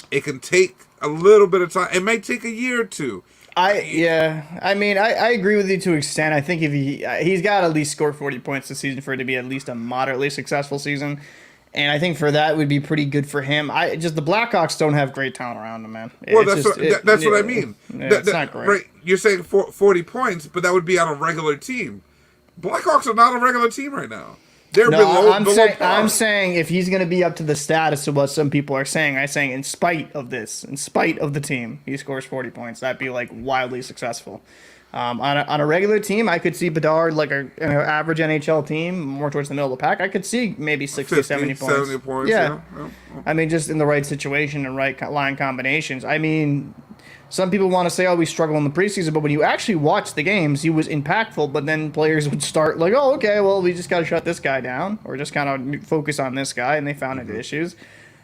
It can take a little bit of time. It may take a year or two. I agree with you to an extent. I think if he's got to at least score 40 points this season for it to be at least a moderately successful season. And I think for that would be pretty good for him. The Blackhawks don't have great talent around them, man. Well, that's what I mean. It's not great. Right, you're saying 40 points, but that would be on a regular team. Blackhawks are not a regular team right now. They're below par. I'm saying if he's going to be up to the status of what some people are saying, I'm saying in spite of this, in spite of the team, he scores 40 points. That'd be like wildly successful. On a regular team, I could see Bedard like an average NHL team, more towards the middle of the pack. I could see maybe 60, 50, 70 points. 70 points. Yeah. Yeah. I mean, just in the right situation and right line combinations. I mean, some people want to say, oh, we struggle in the preseason, but when you actually watch the games, he was impactful, but then players would start like, oh, okay, well, we just got to shut this guy down or just kind of focus on this guy, and they found into issues.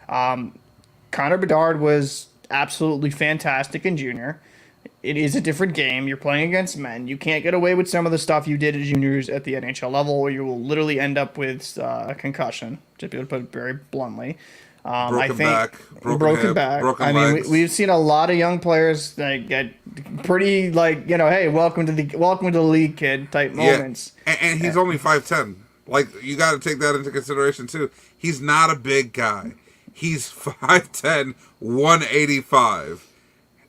Connor Bedard was absolutely fantastic in junior. It is a different game. You're playing against men. You can't get away with some of the stuff you did as juniors at the NHL level, or you will literally end up with a concussion, to put it very bluntly. Broken back, broken back. Broken legs. We've seen a lot of young players that get pretty hey, welcome to the league, kid type moments. And he's only 5'10". Like, you got to take that into consideration too. He's not a big guy. He's 5'10", 185.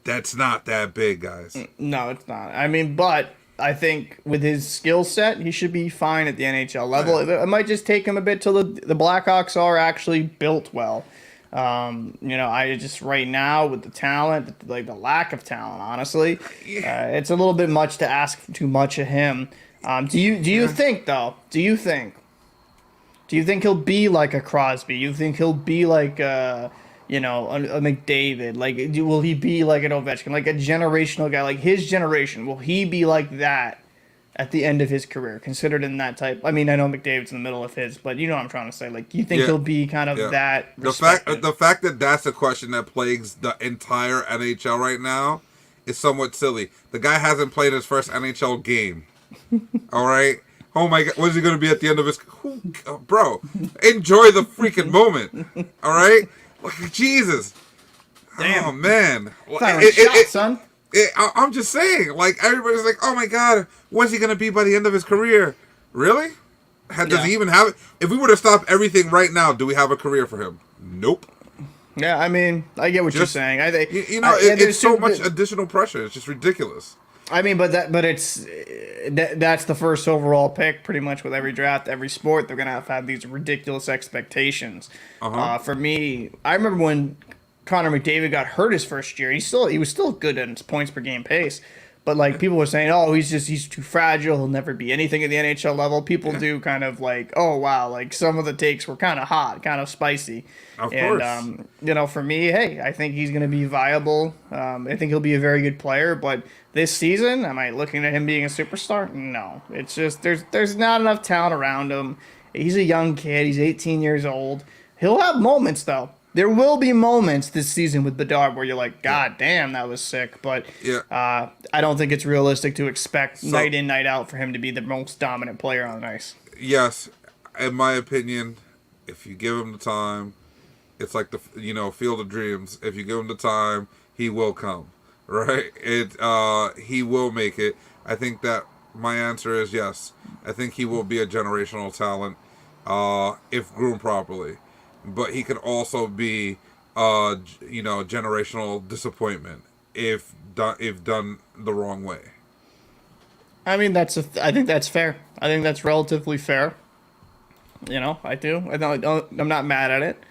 That's not that big, guys. No, it's not. I mean, but I think with his skill set, he should be fine at the NHL level. It might just take him a bit till the Blackhawks are actually built well. I just right now with the talent, like the lack of talent, honestly, it's a little bit much to ask too much of him. Do you think though? Do you think he'll be like a Crosby? You think he'll be like a McDavid? Like, will he be like an Ovechkin, like a generational guy, like his generation? Will he be like that at the end of his career, considered in that type? I mean, I know McDavid's in the middle of his, but you know what I'm trying to say. Like, you think he'll be kind of that respected? The fact that that's a question that plagues the entire NHL right now is somewhat silly. The guy hasn't played his first NHL game. All right. Oh my God, what is he going to be at the end of his? Bro, enjoy the freaking moment. All right. Jesus. Damn. Oh, man. Son. I'm just saying, like, everybody's like, oh my God, what's he going to be by the end of his career? Really? Does he even have it? If we were to stop everything right now, do we have a career for him? Nope. Yeah, I mean, I get what you're saying. I think it's so much additional pressure. It's just ridiculous. I mean, but that's the first overall pick, pretty much with every draft, every sport. They're gonna have these ridiculous expectations. For me, I remember when Connor McDavid got hurt his first year. He was still good at his points per game pace, but like people were saying, oh, he's too fragile. He'll never be anything at the NHL level. People do kind of like, oh wow, like some of the takes were kind of hot, kind of spicy. Of course. For me, hey, I think he's gonna be viable. I think he'll be a very good player, but this season, am I looking at him being a superstar? No. It's just there's not enough talent around him. He's a young kid. He's 18 years old. He'll have moments, though. There will be moments this season with Bedard where you're like, God damn, that was sick. But I don't think it's realistic to expect night in, night out for him to be the most dominant player on the ice. Yes. In my opinion, if you give him the time, it's like the Field of Dreams. If you give him the time, he will come. Right? He will make it. I think that my answer is yes. I think he will be a generational talent if groomed properly. But he can also be generational disappointment if done the wrong way. I mean, I think that's fair. I think that's relatively fair. I do. I'm not mad at it.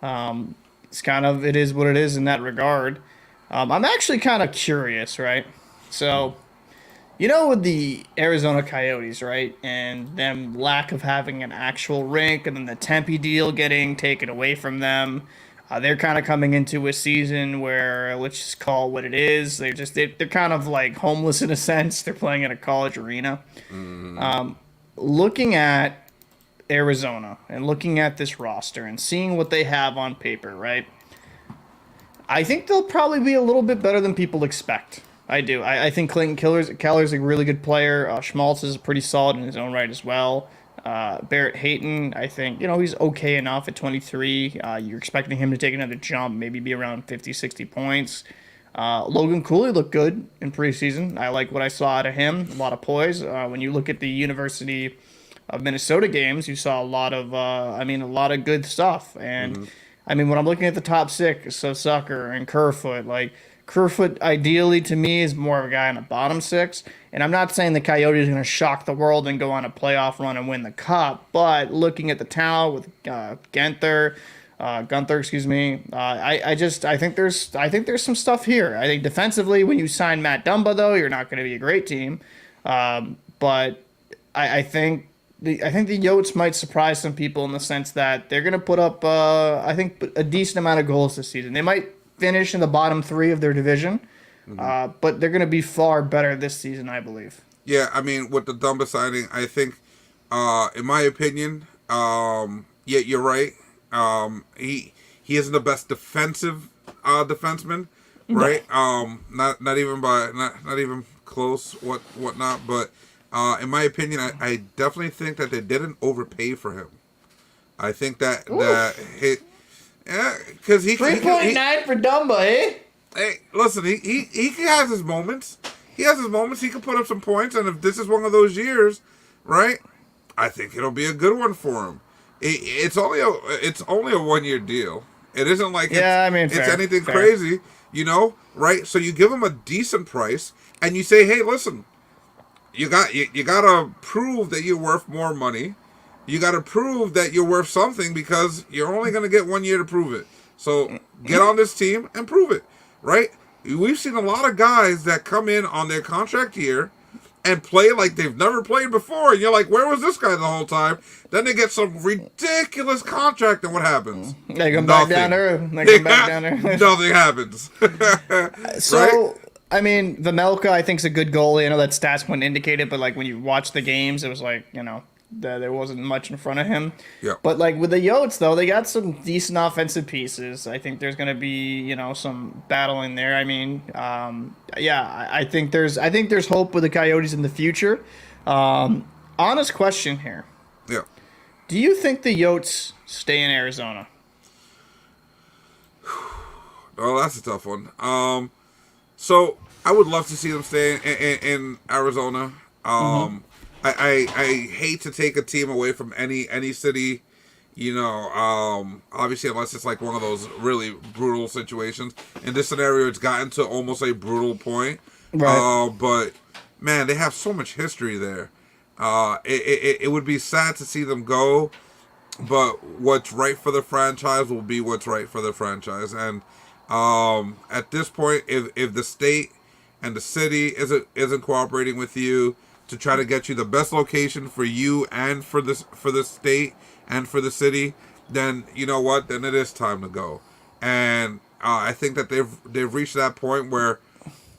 It is what it is in that regard. I'm actually kind of curious, right? So, with the Arizona Coyotes, right, and them lack of having an actual rink, and then the Tempe deal getting taken away from them, they're kind of coming into a season where, let's just call it what it is. They're kind of like homeless in a sense. They're playing in a college arena. Looking at Arizona and looking at this roster and seeing what they have on paper, right? I think they'll probably be a little bit better than people expect. I do. I think Clayton Keller's a really good player. Schmaltz is pretty solid in his own right as well. Barrett Hayton, I think, he's okay enough at 23. You're expecting him to take another jump, maybe be around 50, 60 points. Logan Cooley looked good in preseason. I like what I saw out of him. A lot of poise. When you look at the university Minnesota games, you saw a lot of, a lot of good stuff. And I mean, when I'm looking at the top six, so Sucker and Kerfoot, like Kerfoot, ideally to me is more of a guy in the bottom six. And I'm not saying the Coyotes are going to shock the world and go on a playoff run and win the cup, but looking at the talent with Gunther, excuse me. I think there's some stuff here. I think defensively, when you sign Matt Dumba, though, you're not going to be a great team. But I think the Yotes might surprise some people in the sense that they're going to put up, I think, a decent amount of goals this season. They might finish in the bottom three of their division, but they're going to be far better this season, I believe. Yeah, I mean, with the Dumba signing, I think, in my opinion, yeah, you're right. He isn't the best defensive defenseman, right? Not even close. Whatnot. But in my opinion, I definitely think that they didn't overpay for him. I think that because he 3.9 for Dumba, eh? Hey, listen, he has his moments. He has his moments. He can put up some points, and if this is one of those years, right? I think it'll be a good one for him. It's only a 1 year deal. It isn't like it's anything crazy, right? So you give him a decent price, and you say, hey, listen, you gotta prove that you're worth more money. You gotta prove that you're worth something because you're only gonna get 1 year to prove it. So get on this team and prove it, right? We've seen a lot of guys that come in on their contract year and play like they've never played before. And you're like, where was this guy the whole time? Then they get some ridiculous contract, and what happens? They come back down there. Nothing happens. So, right? I mean, Vemelka, I think, is a good goalie. I know that stats wouldn't indicate it, but like when you watch the games, it was like, there wasn't much in front of him. Yeah. But like with the Yotes, though, they got some decent offensive pieces. I think there's going to be, some battling there. I mean, I think there's hope with the Coyotes in the future. Honest question here. Yeah. Do you think the Yotes stay in Arizona? Oh, that's a tough one. So I would love to see them stay in Arizona. I hate to take a team away from any city, obviously unless it's like one of those really brutal situations. In this scenario, it's gotten to almost a brutal point. Right. But man, they have so much history there. It would be sad to see them go, but what's right for the franchise will be what's right for the franchise. And at this point, if the state and the city isn't cooperating with you to try to get you the best location for you and for the state and for the city, then you know what? Then it is time to go. And I think that they've reached that point where,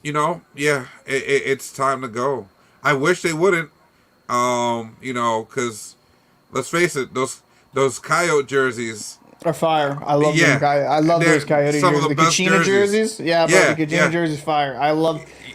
it's time to go. I wish they wouldn't, because let's face it, those Coyote jerseys are fire. I love them. I love those Coyote jerseys. The Kachina jerseys. Yeah, but the Kachina jerseys fire.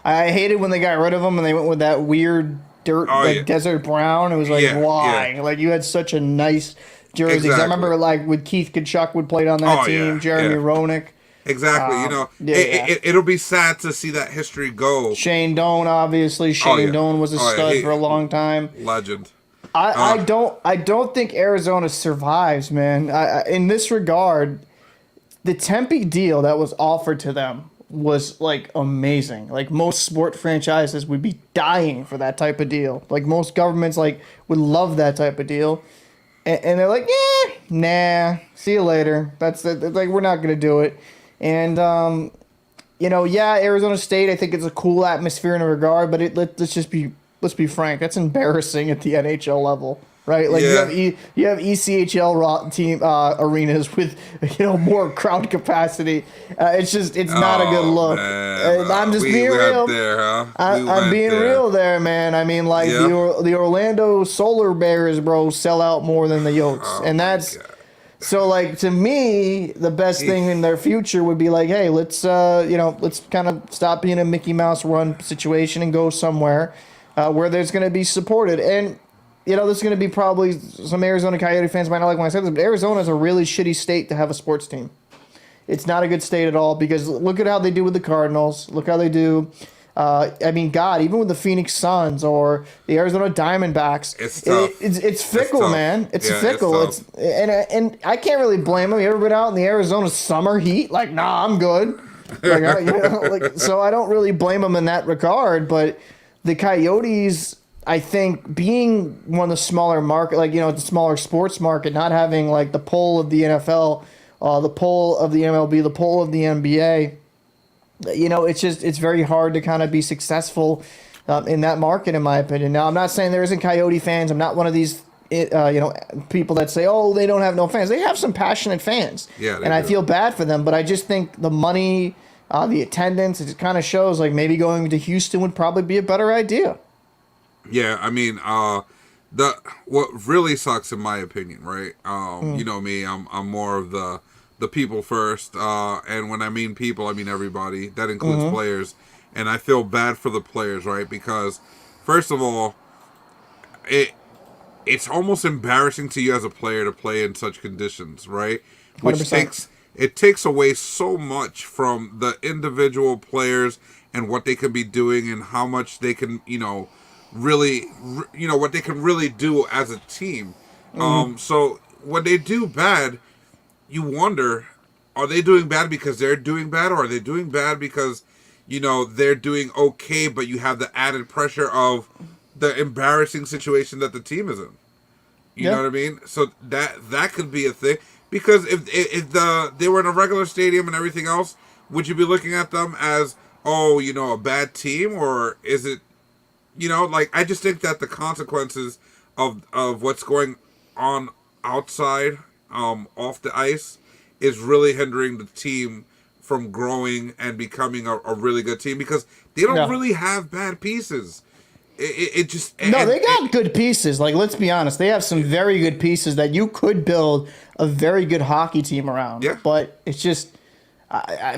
I hated when they got rid of them and they went with that weird dirt, desert brown. It was like, why? Yeah. Like, you had such a nice jersey. Exactly. I remember, like, with Keith Kachuk would play on that team, Jeremy Roenick. Exactly. It'll be sad to see that history go. Shane Doan, obviously. Shane Doan was a stud for a long time. Legend. I don't think Arizona survives, man. In this regard, the Tempe deal that was offered to them was like amazing. Like most sport franchises would be dying for that type of deal. Like most governments would love that type of deal. And they're like, nah, see you later. That's like, we're not going to do it. And, Arizona State, I think it's a cool atmosphere in a regard, but let's be frank, that's embarrassing at the NHL level. Right, like you have ECHL team arenas with more crowd capacity. It's not a good look. I'm just being real. There, huh? I'm being real there, man. I mean, like the Orlando Solar Bears, bro, sell out more than the Yotes, and that's so. Like to me, the best thing in their future would be like, hey, let's kind of stop being a Mickey Mouse run situation and go somewhere where there's going to be supported. And there's going to be probably some Arizona Coyote fans might not like when I say this, but Arizona is a really shitty state to have a sports team. It's not a good state at all because look at how they do with the Cardinals. Look how they do I mean, God, even with the Phoenix Suns or the Arizona Diamondbacks, It's tough. It's fickle, tough. man. It's Yeah, fickle. it's tough. And I can't really blame them. You ever been out in the Arizona summer heat? Like, nah, I'm good. Like, so I don't really blame them in that regard. But the Coyotes, I think, being one of the smaller market, like, the smaller sports market, not having like the pull of the NFL, the pull of the MLB, the pull of the NBA. It's very hard to kind of be successful in that market, in my opinion. Now, I'm not saying there isn't Coyote fans. I'm not one of these, people that say, oh, they don't have no fans. They have some passionate fans. Yeah, and I feel bad for them, but I just think the money, the attendance, it kind of shows like maybe going to Houston would probably be a better idea. Yeah, I mean, what really sucks, in my opinion, right? You know me, I'm more of the people first, and when I mean people, I mean everybody. That includes players, and I feel bad for the players, right? Because first of all, it's almost embarrassing to you as a player to play in such conditions, right? Which 100%. takes away so much from the individual players and what they can be doing and how much they can, really, what they can really do as a team. So when they do bad, you wonder, are they doing bad because they're doing bad, or are they doing bad because, they're doing okay, but you have the added pressure of the embarrassing situation that the team is in. You know what I mean? So that could be a thing. Because if they were in a regular stadium and everything else, would you be looking at them as, a bad team? Or is it, I just think that the consequences of what's going on outside, off the ice, is really hindering the team from growing and becoming a really good team, because they don't really have bad pieces. It just... No, they got good pieces. Like, let's be honest. They have some very good pieces that you could build a very good hockey team around. Yeah. But it's just,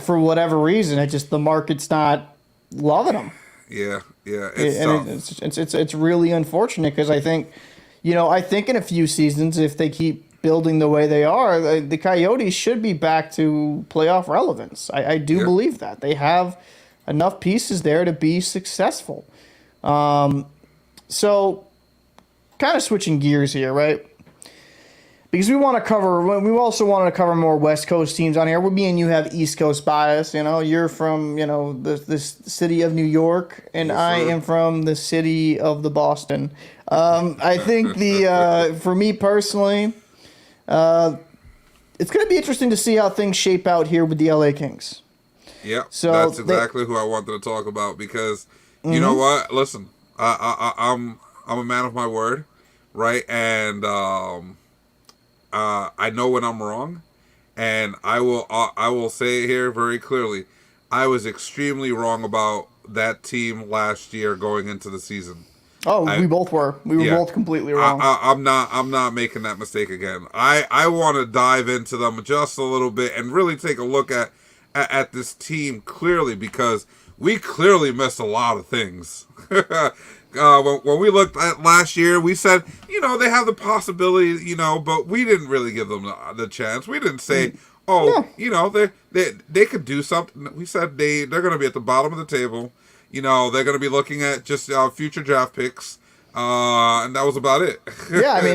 for whatever reason, the market's not loving them. Yeah, it's tough. It's really unfortunate, because I think in a few seasons, if they keep building the way they are, the Coyotes should be back to playoff relevance. I do believe that. They have enough pieces there to be successful. So kind of switching gears here, right? Because we also wanted to cover more West Coast teams on here. Me and you have East Coast bias. You're from, the city of New York, and Yes, I sir. am from the city of the Boston. I think for me personally, it's going to be interesting to see how things shape out here with the LA Kings. Yeah, So that's exactly who I wanted to talk about, because you know what? Listen, I'm a man of my word, right? And I know when I'm wrong, and I will say it here very clearly. I was extremely wrong about that team last year going into the season. we both were. We were both completely wrong. I'm not making that mistake again. I want to dive into them just a little bit and really take a look at this team clearly, because we clearly missed a lot of things. When we looked at last year, we said, they have the possibility, but we didn't really give them the chance. We didn't say, they could do something. We said they're going to be at the bottom of the table. They're going to be looking at just future draft picks. And that was about it.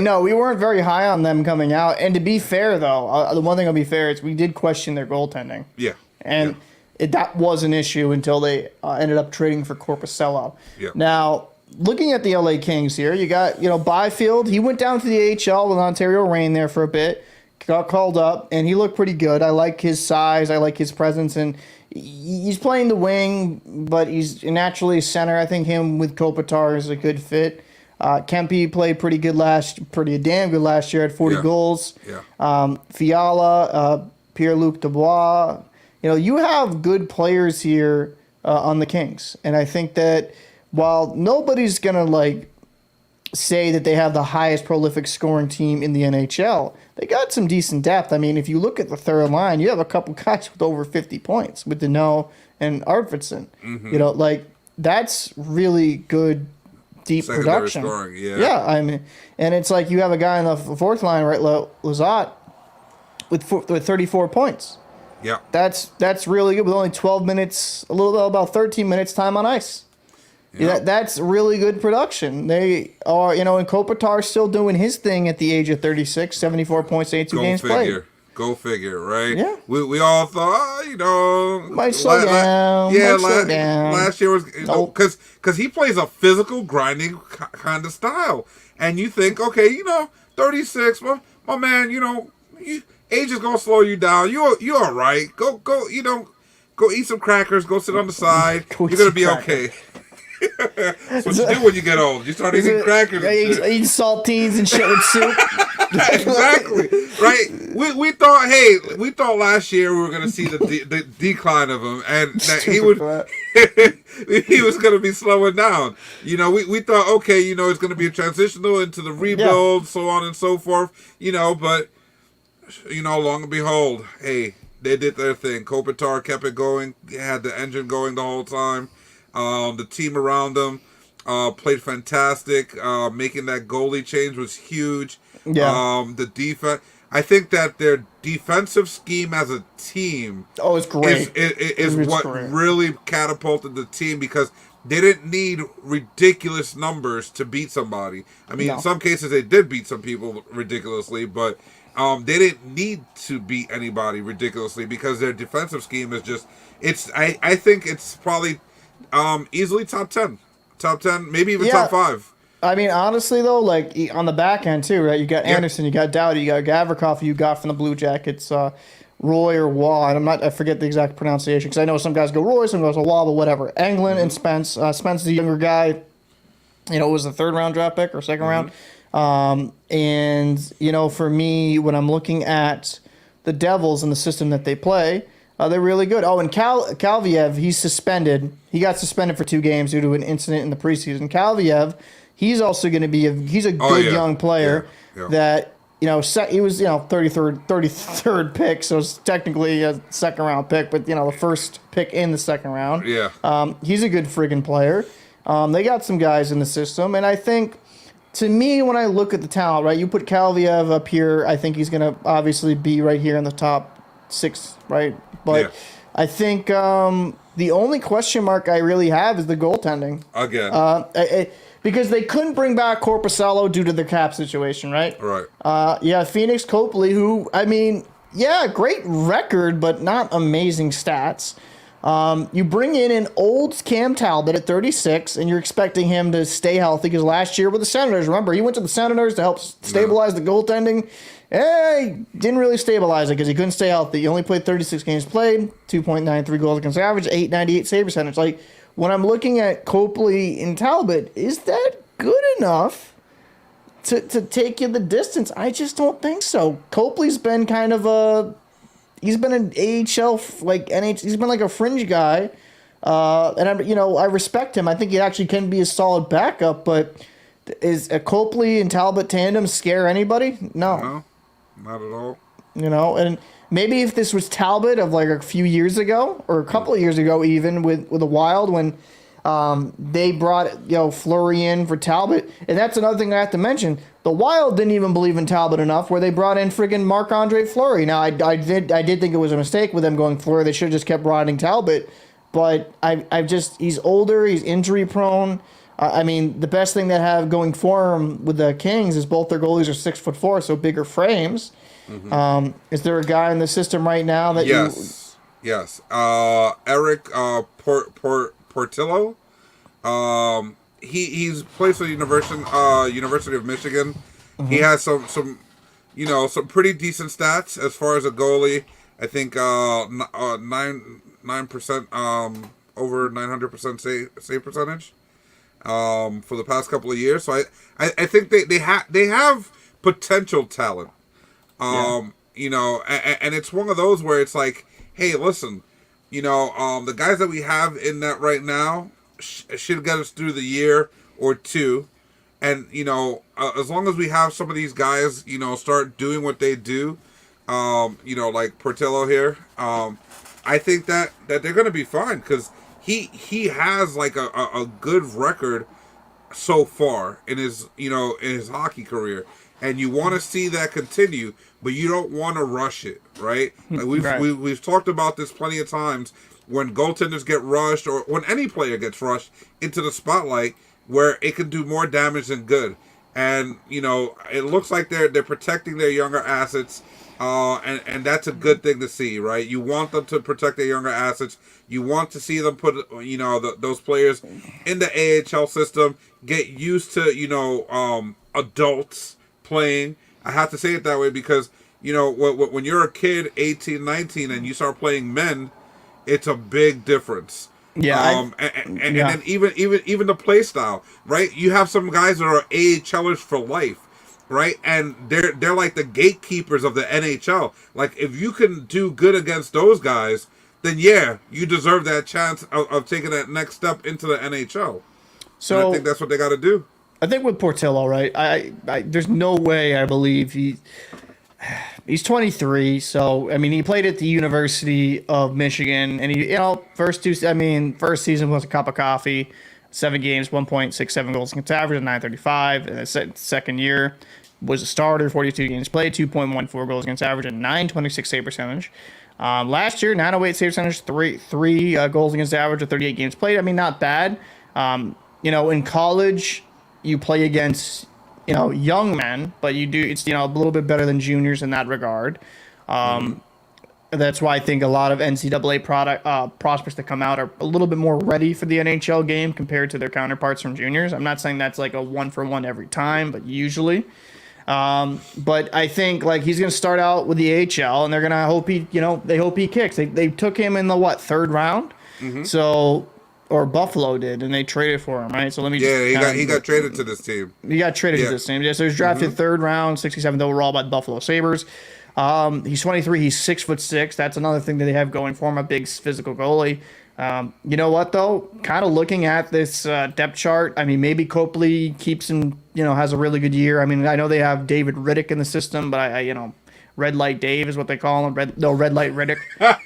No, we weren't very high on them coming out. And to be fair, though, the one thing I'll be fair is we did question their goaltending. Yeah. And that was an issue until they ended up trading for Korpisalo. Yeah. Now, looking at the LA Kings here, you got, Byfield. He went down to the AHL with Ontario Reign there for a bit, got called up, and he looked pretty good. I like his size. I like his presence. And he's playing the wing, but he's naturally a center. I think him with Kopitar is a good fit. Kempe played pretty damn good last year at 40 goals. Yeah. Fiala, Pierre-Luc Dubois. You have good players here on the Kings. And I think that while nobody's going to, say that they have the highest prolific scoring team in the NHL, they got some decent depth. I mean, if you look at the third line, you have a couple guys with over 50 points with Deneau and Arvidsson. Mm-hmm. That's really good, deep Secondary production. scoring, yeah. Yeah, I mean, and it's like you have a guy on the fourth line, right, Lazat, with 34 points. Yeah. That's really good with only 12 minutes, a little about 13 minutes time on ice. Yeah, that's really good production. They are, and Kopitar's still doing his thing at the age of 36, 74 points, 82 Go games figure. played. Go figure, right? Yeah. We all thought, Might slow down. yeah, Might slow down. last year was Nope. because he plays a physical, grinding kind of style, and you think, okay, 36, my man, age is gonna slow you down. You all right? Go, go eat some crackers. Go sit on the side. You're gonna be okay. That's what you do when you get old. You start eating crackers. Eating saltines and shit with soup. Exactly. Right. We thought last year we were going to see the decline of him, and that he was going to be slowing down. We thought, okay, it's going to be a transitional into the rebuild, so on and so forth. But long and behold, hey, they did their thing. Kopitar kept it going. They had the engine going the whole time. The team around them played fantastic. Making that goalie change was huge. Yeah. The defense. I think that their defensive scheme as a team it's great. Is what great. Really catapulted the team because they didn't need ridiculous numbers to beat somebody. I mean, in some cases they did beat some people ridiculously, but they didn't need to beat anybody ridiculously because their defensive scheme is just. I think it's probably. Easily top 10, maybe even top 5. I mean, honestly though, like on the back end too, right? You got Anderson, you got Doughty, you got Gavrikov, you got from the Blue Jackets, Roy or Waugh. And I forget the exact pronunciation because I know some guys go Roy, some guys go Waugh, but whatever. Englund and Spence. Spence is a younger guy. It was a 3rd round draft pick or 2nd round. And for me, when I'm looking at the Devils and the system that they play. They're really good. Oh, and Kalviev, he's suspended. He got suspended for 2 games due to an incident in the preseason. Kalviev, he's also going to be he's a good young player that, he was, 33rd pick, so it's technically a 2nd round pick, but, the first pick in the 2nd round. Yeah. He's a good friggin' player. They got some guys in the system, and I think, to me, when I look at the talent, right, you put Kalviev up here, I think he's going to obviously be right here in the top 6, right? But I think the only question mark I really have is the goaltending. Again. Because they couldn't bring back Korpisalo due to the cap situation, right? Right. Phoenix Copley, who, great record, but not amazing stats. You bring in an old Cam Talbot at 36, and you're expecting him to stay healthy because last year with the Senators, remember, he went to the Senators to help stabilize the goaltending. He didn't really stabilize it because he couldn't stay healthy. He only played 36 games played, 2.93 goals against average, 898 save percentage. Like, when I'm looking at Copley and Talbot, is that good enough to take you the distance? I just don't think so. Copley's been kind of he's been an AHL, he's been like a fringe guy. And I respect him. I think he actually can be a solid backup, but is a Copley and Talbot tandem scare anybody? No. Not at all. And maybe if this was Talbot of like a few years ago or a couple of years ago, even with the Wild when they brought Fleury in for Talbot, and that's another thing I have to mention. The Wild didn't even believe in Talbot enough where they brought in friggin' Marc-Andre Fleury. Now I did think it was a mistake with them going Fleury. They should have just kept riding Talbot, but he's older, he's injury prone. The best thing they have going for them with the Kings is both their goalies are 6'4", so bigger frames. Mm-hmm. Is there a guy in the system right now that Yes. Eric Portillo. He's plays for the University of Michigan. Mm-hmm. He has some pretty decent stats as far as a goalie. I think 9% over 900% save percentage. For the past couple of years, so I think they have potential talent, and it's one of those where it's like, hey, listen, the guys that we have in that right now should get us through the year or two, and as long as we have some of these guys, start doing what they do, like Portillo here, I think that they're gonna be fine because. He has like a good record so far in his hockey career, and you want to see that continue, but you don't want to rush it, right? Like Right. we've talked about this plenty of times when goaltenders get rushed or when any player gets rushed into the spotlight, where it can do more damage than good. And it looks like they're protecting their younger assets. And that's a good thing to see, right? You want them to protect their younger assets. You want to see them put, those players in the AHL system, get used to, adults playing. I have to say it that way because, when you're a kid, 18, 19, and you start playing men, it's a big difference. Yeah. And then even the play style, right? You have some guys that are AHLers for life. Right, and they're like the gatekeepers of the NHL. Like, if you can do good against those guys, then yeah, you deserve that chance of taking that next step into the NHL. So and I think that's what they got to do. I think with Portillo, right? I there's no way I believe he's 23. So I mean, he played at the University of Michigan, and first season was a cup of coffee. 7 games, 1.67 goals against average, 935. And the second year was a starter, 42 games played, 2.14 goals against average, and 926 save percentage. Last year, 908 save percentage, three goals against average, of 38 games played. I mean, not bad. In college, you play against young men, but it's a little bit better than juniors in that regard. That's why I think a lot of NCAA prospects that come out are a little bit more ready for the NHL game compared to their counterparts from juniors. I'm not saying that's like a 1-for-1 every time, but usually. But I think like he's going to start out with the AHL, and they're going to hope they hope he kicks. They took him in the third round, or Buffalo did, and they traded for him, right? So let me he got traded to this team. He got traded to this team. Yeah, so he was drafted third round, 67th overall by the Buffalo Sabres. He's 23. He's 6'6". That's another thing that they have going for him, a big physical goalie. You know what, though? Kind of looking at this depth chart, I mean, maybe Copley keeps him, has a really good year. I mean, I know they have David Riddick in the system, but Red Light Dave is what they call him. Red Light Riddick.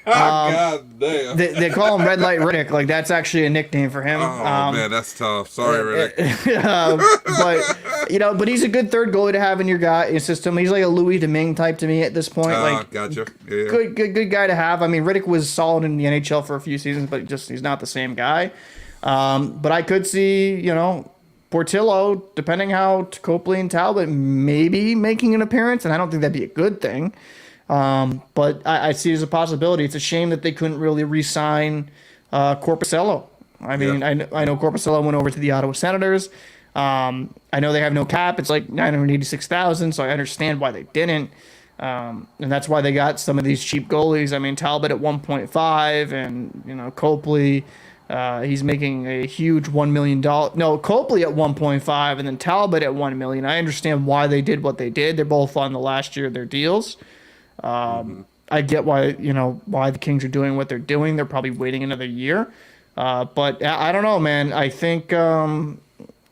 God damn. They call him Red Light Riddick. Like, that's actually a nickname for him. Oh, man, that's tough. Sorry, Riddick. But he's a good third goalie to have in your system. He's like a Louis Domingue type to me at this point. Gotcha. Yeah. Good guy to have. I mean, Riddick was solid in the NHL for a few seasons, but he's not the same guy. But I could see, Portillo, depending how Copley and Talbot maybe making an appearance, and I don't think that'd be a good thing. But I see it as a possibility. It's a shame that they couldn't really re-sign Corpuscello. I mean, yeah. I know Corpuscello went over to the Ottawa Senators. I know they have no cap. It's like $986,000, so I understand why they didn't. And that's why they got some of these cheap goalies. I mean, Talbot at 1.5, and Copley. He's making a huge $1 million. No, Copley at 1.5, and then Talbot at $1 million. I understand why they did what they did. They're both on the last year of their deals. I get why the Kings are doing what they're doing. They're probably waiting another year. But I don't know, man. I think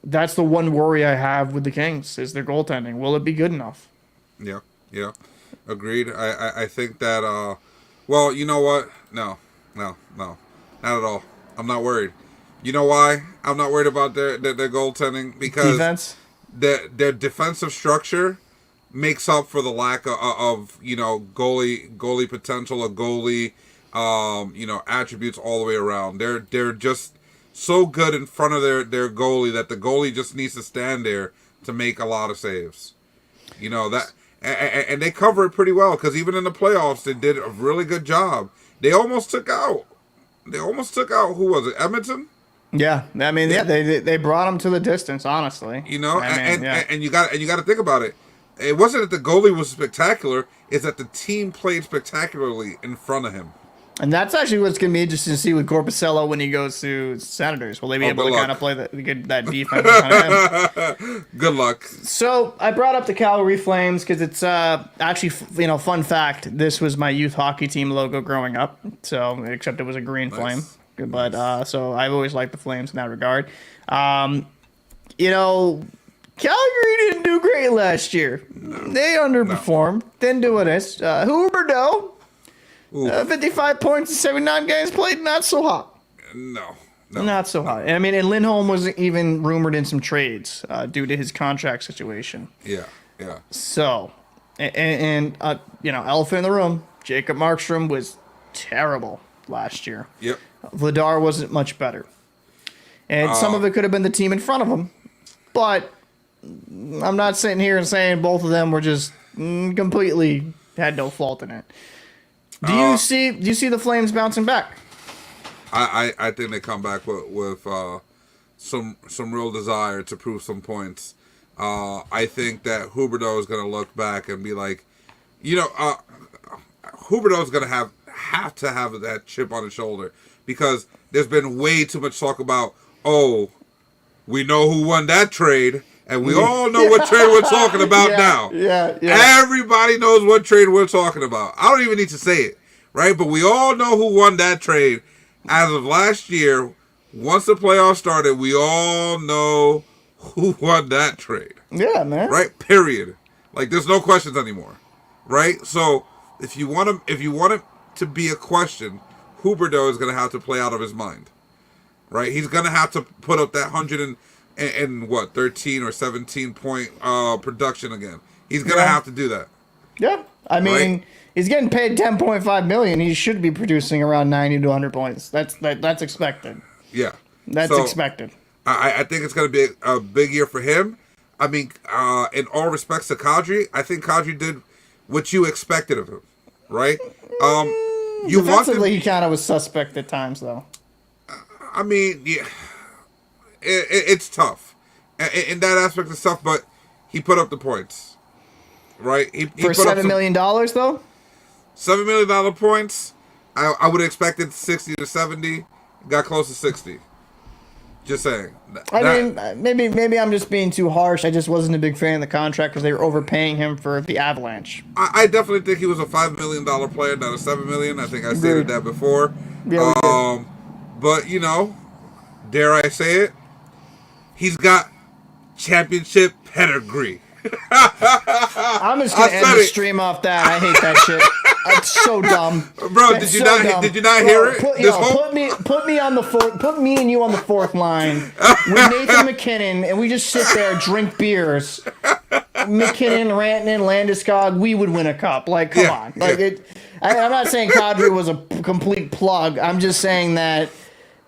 that's the one worry I have with the Kings is their goaltending. Will it be good enough? Yeah. Agreed. I think that. Well, you know what? No, not at all. I'm not worried. You know why I'm not worried about their goaltending? Because defense? Their defensive structure makes up for the lack of goalie potential, a goalie attributes all the way around. They're just so good in front of their goalie that the goalie just needs to stand there to make a lot of saves. And they cover it pretty well because even in the playoffs they did a really good job. They almost took out who was it? Edmonton? Yeah, I mean, they brought him to the distance. Honestly, and you got to think about it. It wasn't that the goalie was spectacular; it's that the team played spectacularly in front of him. And that's actually what's going to be interesting to see with Corpuscello when he goes to Senators. Will they be able to kind of play that defense? Good luck. So I brought up the Calgary Flames because it's actually, fun fact. This was my youth hockey team logo growing up. So except it was a green flame. But so I've always liked the Flames in that regard. Calgary didn't do great last year. They underperformed. Didn't do this. Huberdeau. 55 points in 79 games played, not so hot. No. Not so hot. I mean, and Lindholm was even rumored in some trades due to his contract situation. Yeah. Yeah. So, elephant in the room, Jacob Markstrom was terrible last year. Yep. Vladar wasn't much better. And some of it could have been the team in front of him. But I'm not sitting here and saying both of them were just completely had no fault in it. Do you see the Flames bouncing back? I think they come back with some real desire to prove some points. I think that Huberdeau is going to look back and be like, Huberdeau is going to have to have that chip on his shoulder, because there's been way too much talk about, we know who won that trade, and we all know what trade we're talking about now. Yeah. Everybody knows what trade we're talking about. I don't even need to say it, right? But we all know who won that trade. As of last year, once the playoffs started, we all know who won that trade. Yeah, man. Right? Period. Like, there's no questions anymore. Right? So, if you want it to be a question, Huberdeau is going to have to play out of his mind. Right? He's going to have to put up that 13 or 17 point production again. He's going to have to do that. Yeah. I mean, right? He's getting paid $10.5 million. He should be producing around 90 to 100 points. That's expected. Yeah. That's expected. I think it's going to be a big year for him. I mean, in all respects to Kadri, I think Kadri did what you expected of him, right? Defensively, he kind of was suspect at times, though. I mean, yeah, it's tough. In that aspect of stuff, but he put up the points, right? He for $7 million, though? $7 million points. I would have expected 60 to 70. Got close to 60. Just saying. I mean, maybe I'm just being too harsh. I just wasn't a big fan of the contract because they were overpaying him for the Avalanche. I definitely think he was a $5 million player, not a $7 million. I think I stated that before. Yeah, but, dare I say it, he's got championship pedigree. I'm just going to end the stream off that. I hate that shit. It's so dumb. Bro, did you not hear it? Put me on the fourth. Put me and you on the fourth line with Nathan McKinnon, and we just sit there, drink beers. McKinnon, Rantanen, Landeskog, we would win a cup. Like, come on. Like I'm not saying Kadri was a complete plug. I'm just saying that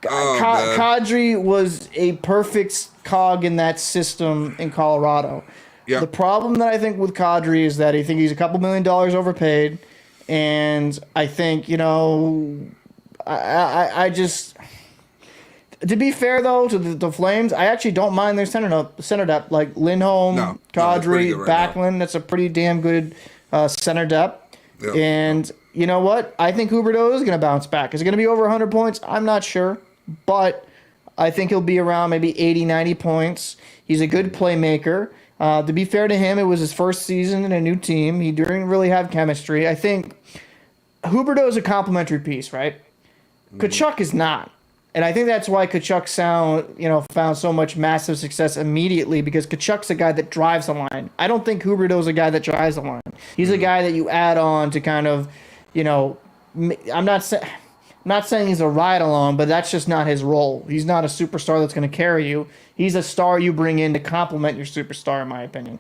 Kadri was a perfect cog in that system in Colorado. Yep. The problem that I think with Kadri is that I think he's a couple $1 million overpaid. And I think, I just, to be fair, though, to the Flames, I actually don't mind their center depth. Like Lindholm, Kadri, Backlund, that's a pretty damn good center depth. Yep. And you know what? I think Huberdeau is going to bounce back. Is it going to be over 100 points? I'm not sure. But I think he'll be around maybe 80, 90 points. He's a good playmaker. To be fair to him, it was his first season in a new team. He didn't really have chemistry. I think Huberdeau is a complimentary piece, right? Tkachuk is not. And I think that's why Tkachuk found so much massive success immediately, because Tkachuk's a guy that drives the line. I don't think Huberdeau's a guy that drives the line. He's a guy that you add on to kind of, I'm not saying he's a ride-along, but that's just not his role. He's not a superstar that's going to carry you. He's a star you bring in to complement your superstar, in my opinion.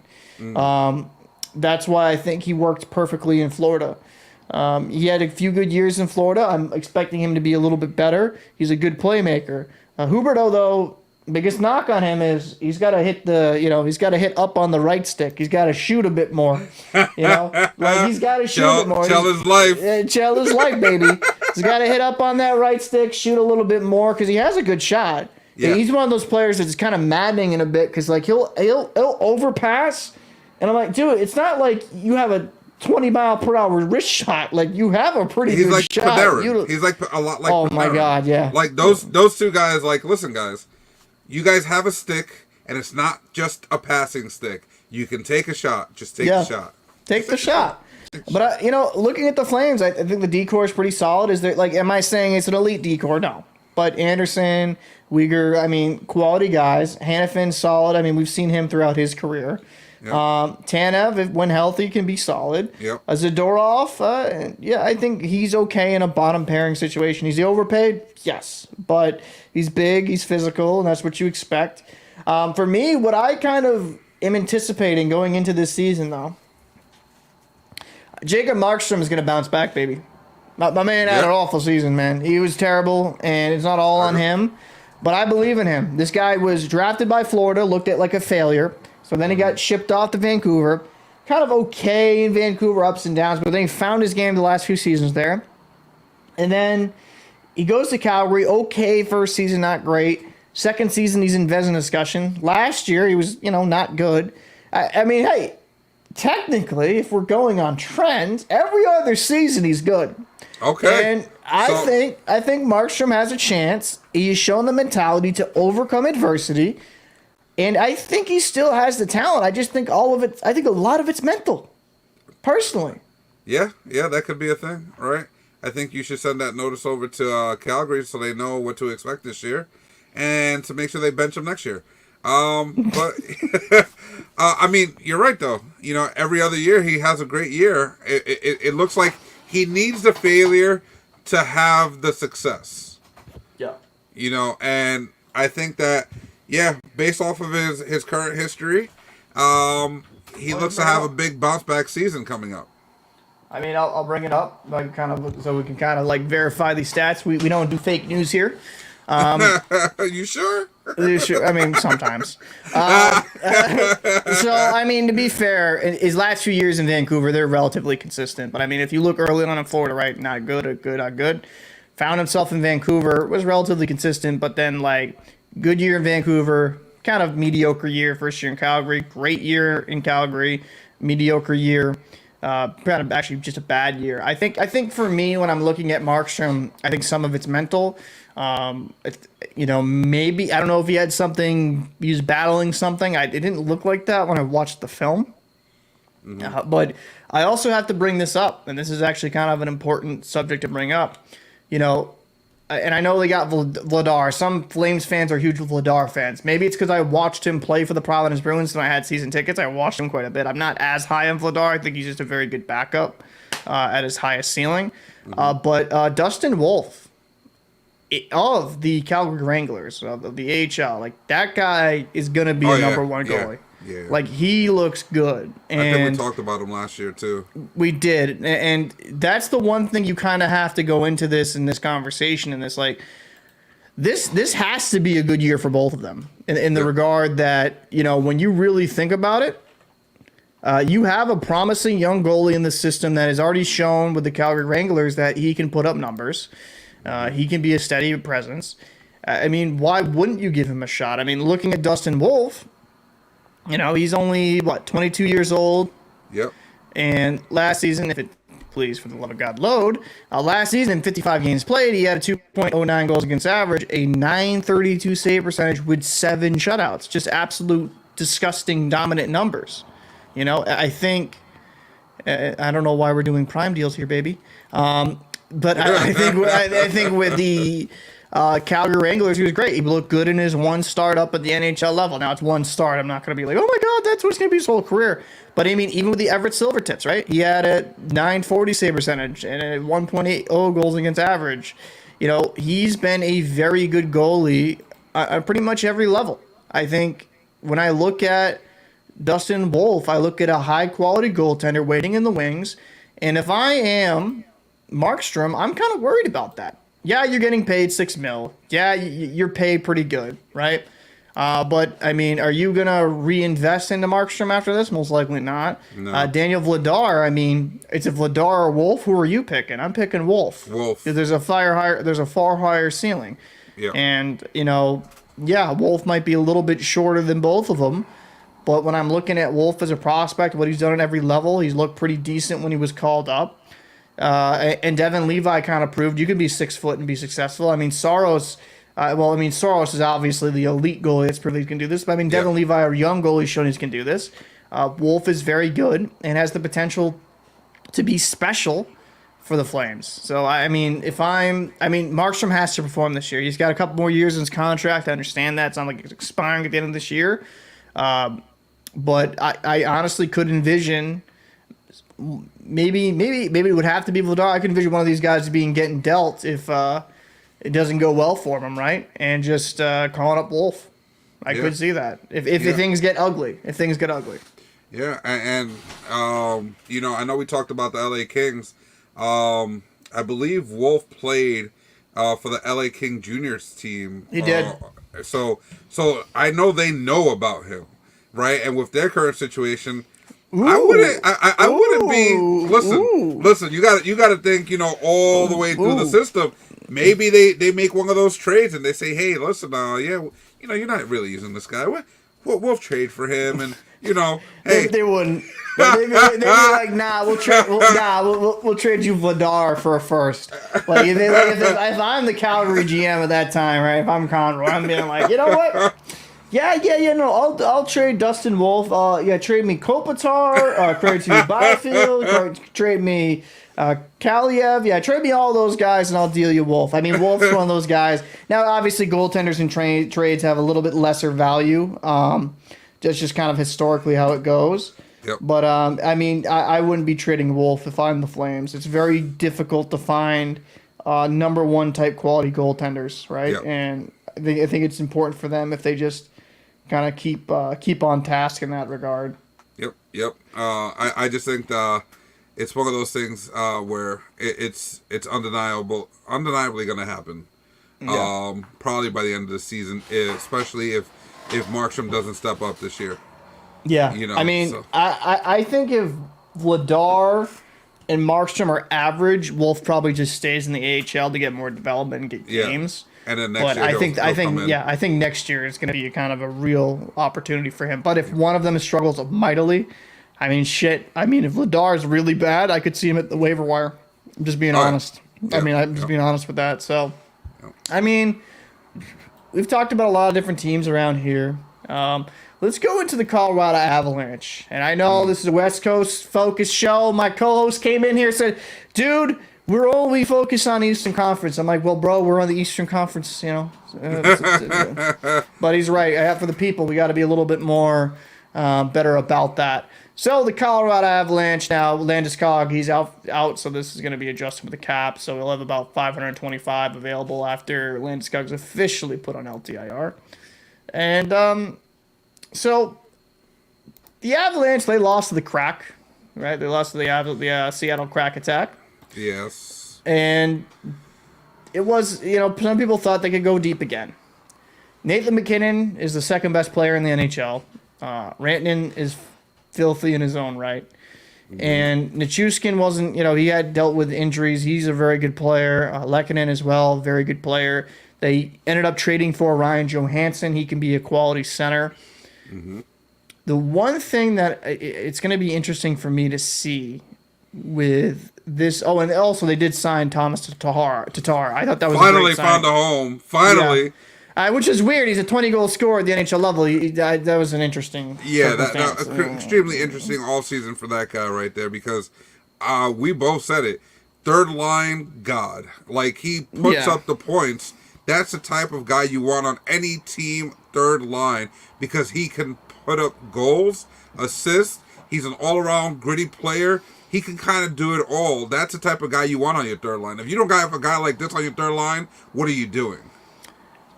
That's why I think he worked perfectly in Florida. He had a few good years in Florida. I'm expecting him to be a little bit better. He's a good playmaker. Huberdeau, though, biggest knock on him is he's got to hit he's got to hit up on the right stick. He's got to shoot a bit more. Like he's got to shoot a bit more. Tell his life. Tell his life, baby. He's got to hit up on that right stick, shoot a little bit more, because he has a good shot. Yeah. He's one of those players that's kind of maddening in a bit, because like he'll overpass, and I'm like, dude, it's not like you have a 20-mile-per-hour wrist shot. Like, you have a pretty good like shot. He's like a lot like Oh, Panarin. my God, yeah. Like, those two guys, like, listen, guys, you guys have a stick, and it's not just a passing stick. You can take a shot. Just take the shot. Take the shot. But, looking at the Flames, I think the decor is pretty solid. Is there, like, am I saying it's an elite decor? No. But Anderson, Uyghur, quality guys. Hannafin's solid. We've seen him throughout his career. Yep. Tanev, when healthy, can be solid. Yep. Zadorov, I think he's okay in a bottom pairing situation. Is he overpaid? Yes. But he's big, he's physical, and that's what you expect. For me, what I kind of am anticipating going into this season, though, Jacob Markstrom is going to bounce back, baby. My man had an awful season, man. He was terrible, and it's not all on him. But I believe in him. This guy was drafted by Florida, looked at like a failure. So then he got shipped off to Vancouver. Kind of okay in Vancouver, ups and downs, but then he found his game the last few seasons there. And then he goes to Calgary. Okay, first season, not great. Second season, he's in Vezina discussion. Last year, he was, not good. I mean, hey, technically, if we're going on trends, every other season he's good. Okay. And I think Markstrom has a chance. He's shown the mentality to overcome adversity. And I think he still has the talent. I just think a lot of it's mental. Personally. Yeah, that could be a thing, right? I think you should send that notice over to Calgary so they know what to expect this year, and to make sure they bench him next year. But I mean, you're right though. Every other year he has a great year. It looks like he needs the failure to have the success. Yeah. And I think that, based off of his current history, he looks to have a big bounce back season coming up. I mean, I'll bring it up, like so we can verify these stats. We don't do fake news here. You sure? I mean, sometimes. So, I mean, to be fair, his last few years in Vancouver, they're relatively consistent. But, I mean, if you look early on in Florida, right, not good, not good. Found himself in Vancouver, was relatively consistent, but then, good year in Vancouver, kind of mediocre year, first year in Calgary, great year in Calgary, mediocre year. Actually just a bad year. I think for me, when I'm looking at Markstrom, I think some of it's mental. Maybe, I don't know if he had something, he was battling something. It didn't look like that when I watched the film. Mm-hmm. But I also have to bring this up, and this is actually kind of an important subject to bring up. And I know they got Vladar. Some Flames fans are huge Vladar fans. Maybe it's because I watched him play for the Providence Bruins when I had season tickets. I watched him quite a bit. I'm not as high on Vladar. I think he's just a very good backup at his highest ceiling. Mm-hmm. But Dustin Wolf of the Calgary Wranglers, of the AHL, that guy is going to be a number one goalie. Yeah. He looks good. And I think we talked about him last year, too. We did. And that's the one thing you kind of have to go into this in this conversation. And this, this has to be a good year for both of them. In the regard that, when you really think about it, you have a promising young goalie in the system that has already shown with the Calgary Wranglers that he can put up numbers. He can be a steady presence. I mean, why wouldn't you give him a shot? I mean, looking at Dustin Wolf, he's only, 22 years old? Yep. And last season, please, for the love of God, load. Last season, 55 games played, he had a 2.09 goals against average, a .932 save percentage with 7 shutouts. Just absolute disgusting, dominant numbers. I think, I don't know why we're doing prime deals here, baby. But I think with the Calgary Wranglers, he was great. He looked good in his one start up at the NHL level. Now it's one start. I'm not going to be like, oh my God, that's what's going to be his whole career. But I mean, even with the Everett Silvertips, right? He had a .940 save percentage and a 1.80 goals against average. He's been a very good goalie at pretty much every level. I think when I look at Dustin Wolf, I look at a high quality goaltender waiting in the wings. And if I am Markstrom, I'm kind of worried about that. Yeah, you're getting paid $6 million. Yeah, you're paid pretty good, right? But, I mean, are you going to reinvest into Markstrom after this? Most likely not. No. Daniel Vladar, I mean, it's a Vladar or Wolf. Who are you picking? I'm picking Wolf. There's a far higher ceiling. Yep. And, Wolf might be a little bit shorter than both of them. But when I'm looking at Wolf as a prospect, what he's done at every level, he's looked pretty decent when he was called up. And Devin Levi kind of proved you could be 6 foot and be successful. I mean, Saros is obviously the elite goalie that's proved he can do this. But I mean, Devin Levi, a young goalie, shown he can do this. Wolf is very good and has the potential to be special for the Flames. So, Markstrom has to perform this year. He's got a couple more years in his contract. I understand that. It's not like it's expiring at the end of this year. But I honestly could envision maybe it would have to be Vladar. I could envision one of these guys getting dealt if it doesn't go well for him, right? And just calling up Wolf. I could see that if things get ugly. If things get ugly. Yeah, and you know, I know we talked about the LA Kings. I believe Wolf played for the LA King Juniors team. He did. So I know they know about him, right? And with their current situation, I wouldn't be. Listen. You got to think. You know, all the way through the system. Maybe they make one of those trades and they say, hey, listen, yeah, you know, you're not really using this guy. We'll trade for him, and you know, hey, they wouldn't. They'd be like, nah, we'll trade you Vladar for a first. Like, if I'm the Calgary GM at that time, right? If I'm Conroy, I'm being like, you know what? Yeah, no, I'll trade Dustin Wolf. Trade me Kopitar, trade me Byfield, trade me Kaliev. Yeah, trade me all those guys, and I'll deal you Wolf. I mean, Wolf's one of those guys. Now, obviously, goaltenders and trades have a little bit lesser value. That's just kind of historically how it goes. Yep. But, I mean, I wouldn't be trading Wolf if I'm the Flames. It's very difficult to find number one type quality goaltenders, right? Yep. And I think it's important for them if they just kind of keep on task in that regard. Yep. I just think it's one of those things where it's undeniably going to happen. Yeah. Probably by the end of the season, especially if Markstrom doesn't step up this year. Yeah, you know, I mean, so. I think if Vladar and Markstrom are average, Wolf probably just stays in the AHL to get more development and get games. And then next year, I think next year is going to be kind of a real opportunity for him. But if one of them struggles mightily, I mean, shit. I mean, if Vladar is really bad, I could see him at the waiver wire. I'm just being honest. Yeah. I mean, I'm just being honest with that. So, I mean, we've talked about a lot of different teams around here. Let's go into the Colorado Avalanche. And I know this is a West Coast focused show. My co-host came in here and said, dude, we're only focused on Eastern Conference. I'm like, well, bro, we're on the Eastern Conference, you know. But he's right. For the people, we got to be a little bit more better about that. So the Colorado Avalanche now, Landeskog, he's out, so this is going to be adjusted with the cap. So we'll have about 525 available after Landeskog's officially put on LTIR. And so the Avalanche, they lost to the Kraken, right? They lost to the Seattle Kraken attack. Yes. And it was, you know, some people thought they could go deep again. Nathan McKinnon is the second best player in the NHL. Rantanen is filthy in his own right. Mm-hmm. And Nichushkin wasn't, you know, he had dealt with injuries. He's a very good player. Lehkonen as well, very good player. They ended up trading for Ryan Johansson. He can be a quality center. Mm-hmm. The one thing that it's going to be interesting for me to see with this. Oh, and also they did sign Thomas Tatar. I thought that was finally found a home. Finally. Yeah. Which is weird. He's a 20-goal scorer at the NHL level. That was an interesting. Yeah, extremely interesting all season for that guy right there because we both said it. Third line God. Like, he puts up the points. That's the type of guy you want on any team third line because he can put up goals, assists. He's an all-around gritty player. He can kind of do it all. That's the type of guy you want on your third line. If you don't have a guy like this on your third line, what are you doing?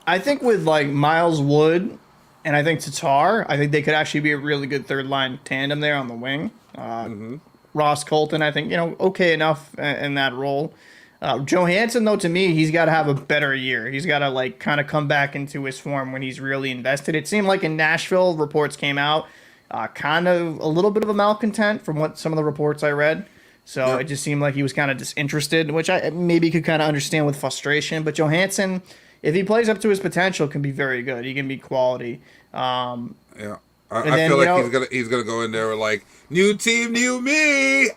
I think with like Miles Wood and I think Tatar, I think they could actually be a really good third line tandem there on the wing. Ross Colton, I think, you know, okay enough in that role. Johansson, though, to me, he's got to have a better year. He's got to like kind of come back into his form when he's really invested. It seemed like in Nashville, reports came out, kind of a little bit of a malcontent from what some of the reports I read. So it just seemed like he was kind of disinterested, which I maybe could kind of understand with frustration. But Johansson, if he plays up to his potential, can be very good. He can be quality. I feel like he's gonna go in there with like new team, new me.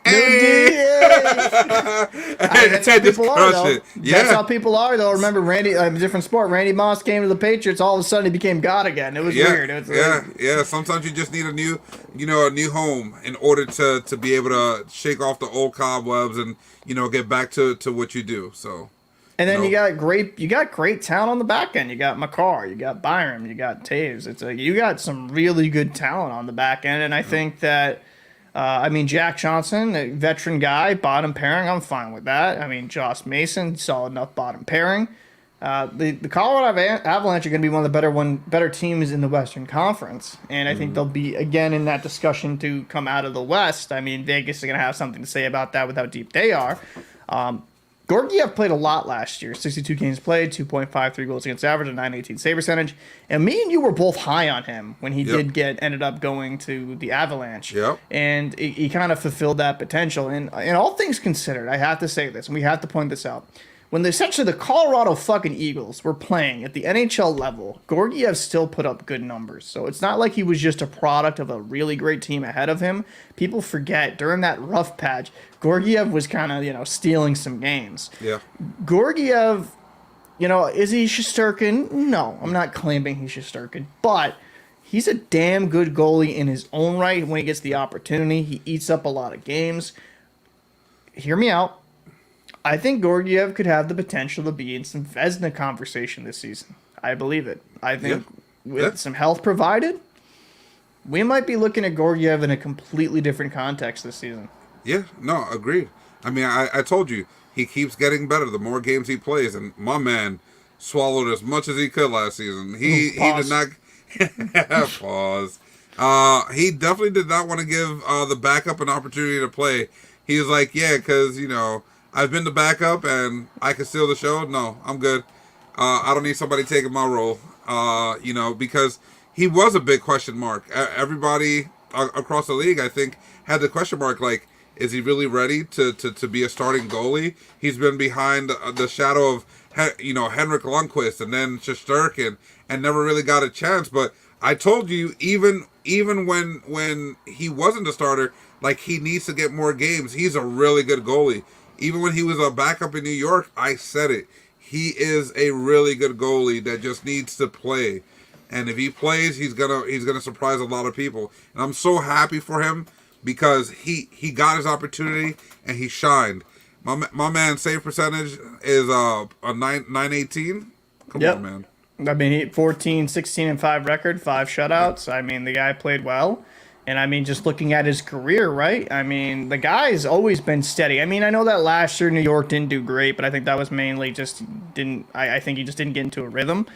That's how people are, though. That's how people are, though. Remember, Randy, different sport. Randy Moss came to the Patriots. All of a sudden, he became God again. It was weird. Sometimes you just need a new home in order to be able to shake off the old cobwebs and get back to what you do. So. And then you got great talent on the back end. You got Makar, you got Byram, you got Taves. You got some really good talent on the back end, and I think that Jack Johnson, a veteran guy, bottom pairing, I'm fine with that. I mean, Josh Mason, solid enough bottom pairing. The Colorado Avalanche are going to be one of the better teams in the Western Conference, and I think they'll be again in that discussion to come out of the West. I mean, Vegas is going to have something to say about that with how deep they are. Georgiev played a lot last year. 62 games played, 2.53 goals against average, a 918 save percentage. And me and you were both high on him when he ended up going to the Avalanche. Yep. And he kind of fulfilled that potential. And in all things considered, I have to say this, and we have to point this out. When essentially the Colorado fucking Eagles were playing at the NHL level, Georgiev still put up good numbers. So it's not like he was just a product of a really great team ahead of him. People forget during that rough patch, Georgiev was kind of, stealing some games. Yeah. Georgiev, is he Shesterkin? No, I'm not claiming he's Shesterkin, but he's a damn good goalie in his own right when he gets the opportunity. He eats up a lot of games. Hear me out. I think Georgiev could have the potential to be in some Vezina conversation this season. I believe it. I think with some health provided, we might be looking at Georgiev in a completely different context this season. Yeah, no, agreed. I mean, I told you, he keeps getting better the more games he plays, and my man swallowed as much as he could last season. He did not... Pause. He definitely did not want to give the backup an opportunity to play. He was like, yeah, because, I've been the backup and I can steal the show. No, I'm good. I don't need somebody taking my role. Because he was a big question mark. Everybody across the league, I think, had the question mark like, is he really ready to be a starting goalie? He's been behind the shadow of Henrik Lundqvist and then Shesterkin and never really got a chance. But I told you, even when he wasn't a starter, like he needs to get more games. He's a really good goalie. Even when he was a backup in New York, I said it. He is a really good goalie that just needs to play. And if he plays, he's gonna surprise a lot of people. And I'm so happy for him because he got his opportunity and he shined. My man save percentage is a 918. Come on, man. I mean, 14, 16, and 5 record, 5 shutouts. I mean, the guy played well. And I mean, just looking at his career, right? I mean, the guy's always been steady. I mean, I know that last year New York didn't do great, but I think that was mainly just I think he just didn't get into a rhythm.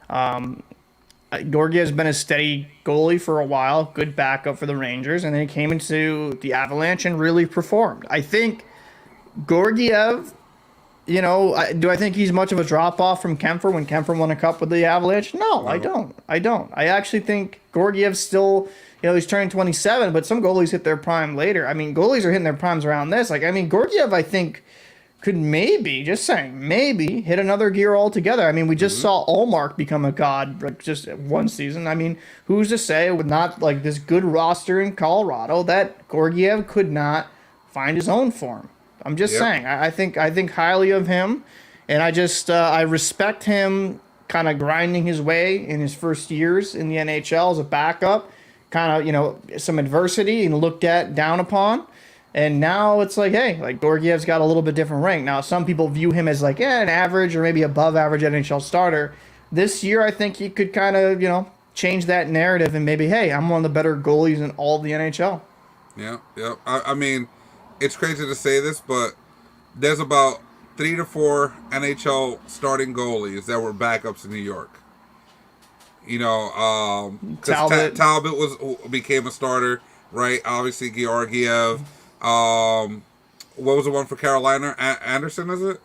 Georgiev's been a steady goalie for a while, good backup for the Rangers, and then he came into the Avalanche and really performed. I think Georgiev, do I think he's much of a drop-off from Kemper when Kemper won a cup with the Avalanche? No, I don't. I actually think Georgiev's still... he's turning 27, but some goalies hit their prime later. I mean, goalies are hitting their primes around this. Georgiev, I think, could maybe hit another gear altogether. I mean, we just saw Allmark become a god just one season. I mean, who's to say with not like this good roster in Colorado that Georgiev could not find his own form? I'm just saying. I think highly of him, and I respect him kind of grinding his way in his first years in the NHL as a backup. Kind of, some adversity and looked at down upon. And now it's like, hey, like Georgiev's got a little bit different rank. Now, some people view him as like, an average or maybe above average NHL starter. This year, I think he could kind of, change that narrative and maybe, hey, I'm one of the better goalies in all of the NHL. Yeah. I mean, it's crazy to say this, but there's about 3 to 4 NHL starting goalies that were backups in New York. Talbot became a starter, right? Obviously, Georgiev. What was the one for Carolina? Anderson, is it?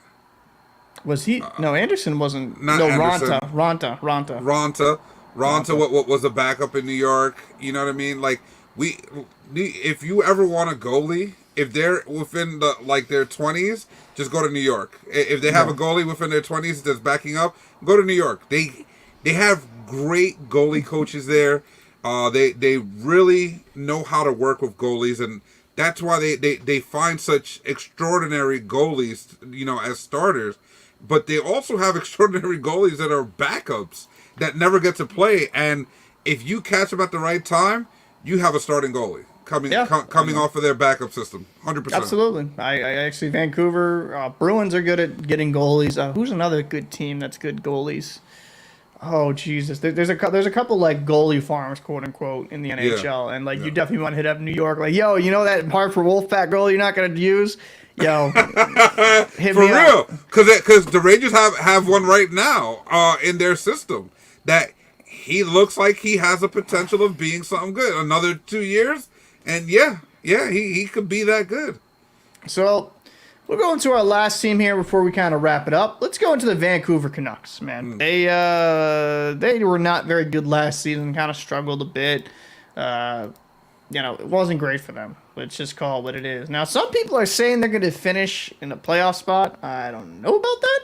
Was he? No, Anderson wasn't. Not Anderson. Ronta. What was a backup in New York? You know what I mean? Like if you ever want a goalie, if they're within their 20s, just go to New York. If they have a goalie within their 20s that's backing up, go to New York. They have great goalie coaches there. They really know how to work with goalies, and that's why they find such extraordinary goalies, as starters. But they also have extraordinary goalies that are backups that never get to play. And if you catch them at the right time, you have a starting goalie coming off of their backup system, 100%. Absolutely. I actually, Vancouver Bruins are good at getting goalies. Who's another good team that's good goalies? Oh Jesus! There's a couple like goalie farms, quote unquote, in the NHL, and like Yeah. you definitely want to hit up New York. Like, yo, you know that Hartford Wolfpack goalie you're not gonna use? Yo, hit For me real, up. because the Rangers have one right now in their system that he looks like he has a potential of being something good. Another 2 years, and he could be that good. So we'll go into our last team here before we kind of wrap it up. Let's go into the Vancouver Canucks, man. They were not very good last season. Kind of struggled a bit. It wasn't great for them. Let's just call it what it is. Now, some people are saying they're going to finish in a playoff spot. I don't know about that.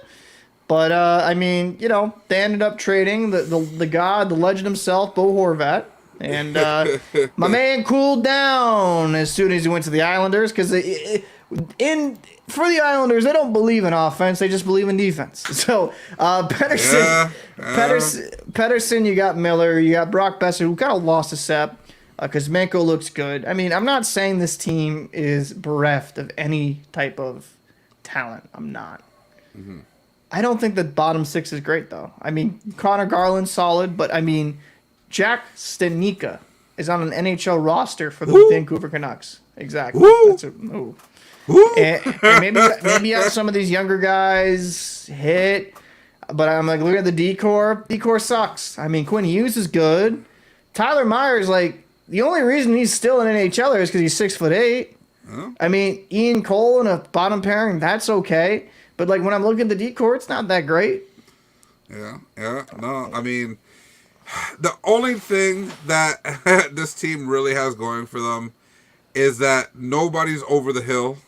But, they ended up trading the god, the legend himself, Bo Horvat. And my man cooled down as soon as he went to the Islanders because for the Islanders, they don't believe in offense; they just believe in defense. So, Pettersson, you got Miller, you got Brock Besser, who kind of lost a step because Manko looks good. I mean, I'm not saying this team is bereft of any type of talent. I'm not. Mm-hmm. I don't think the bottom six is great, though. I mean, Connor Garland's solid, but I mean, Jack Stanika is on an NHL roster for the Vancouver Canucks. Exactly. That's and maybe some of these younger guys hit, but I'm like, look at the decor. Decor sucks. I mean, Quinn Hughes is good. Tyler Myers, like, the only reason he's still an NHLer is because he's 6'8". Huh? I mean, Ian Cole in a bottom pairing, that's okay. But like when I'm looking at the decor, it's not that great. Yeah. No, I mean, the only thing that this team really has going for them is that nobody's over the hill.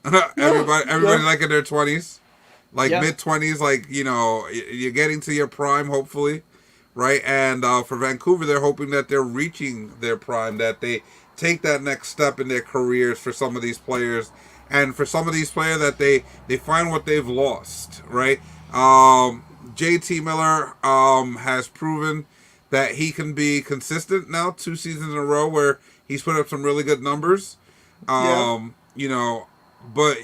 Everybody like in their 20s, like mid-20s, like, you're getting to your prime, hopefully, right? And for Vancouver, they're hoping that they're reaching their prime, that they take that next step in their careers for some of these players, and for some of these players that they find what they've lost, right? JT Miller has proven that he can be consistent now, 2 seasons in a row where he's put up some really good numbers. But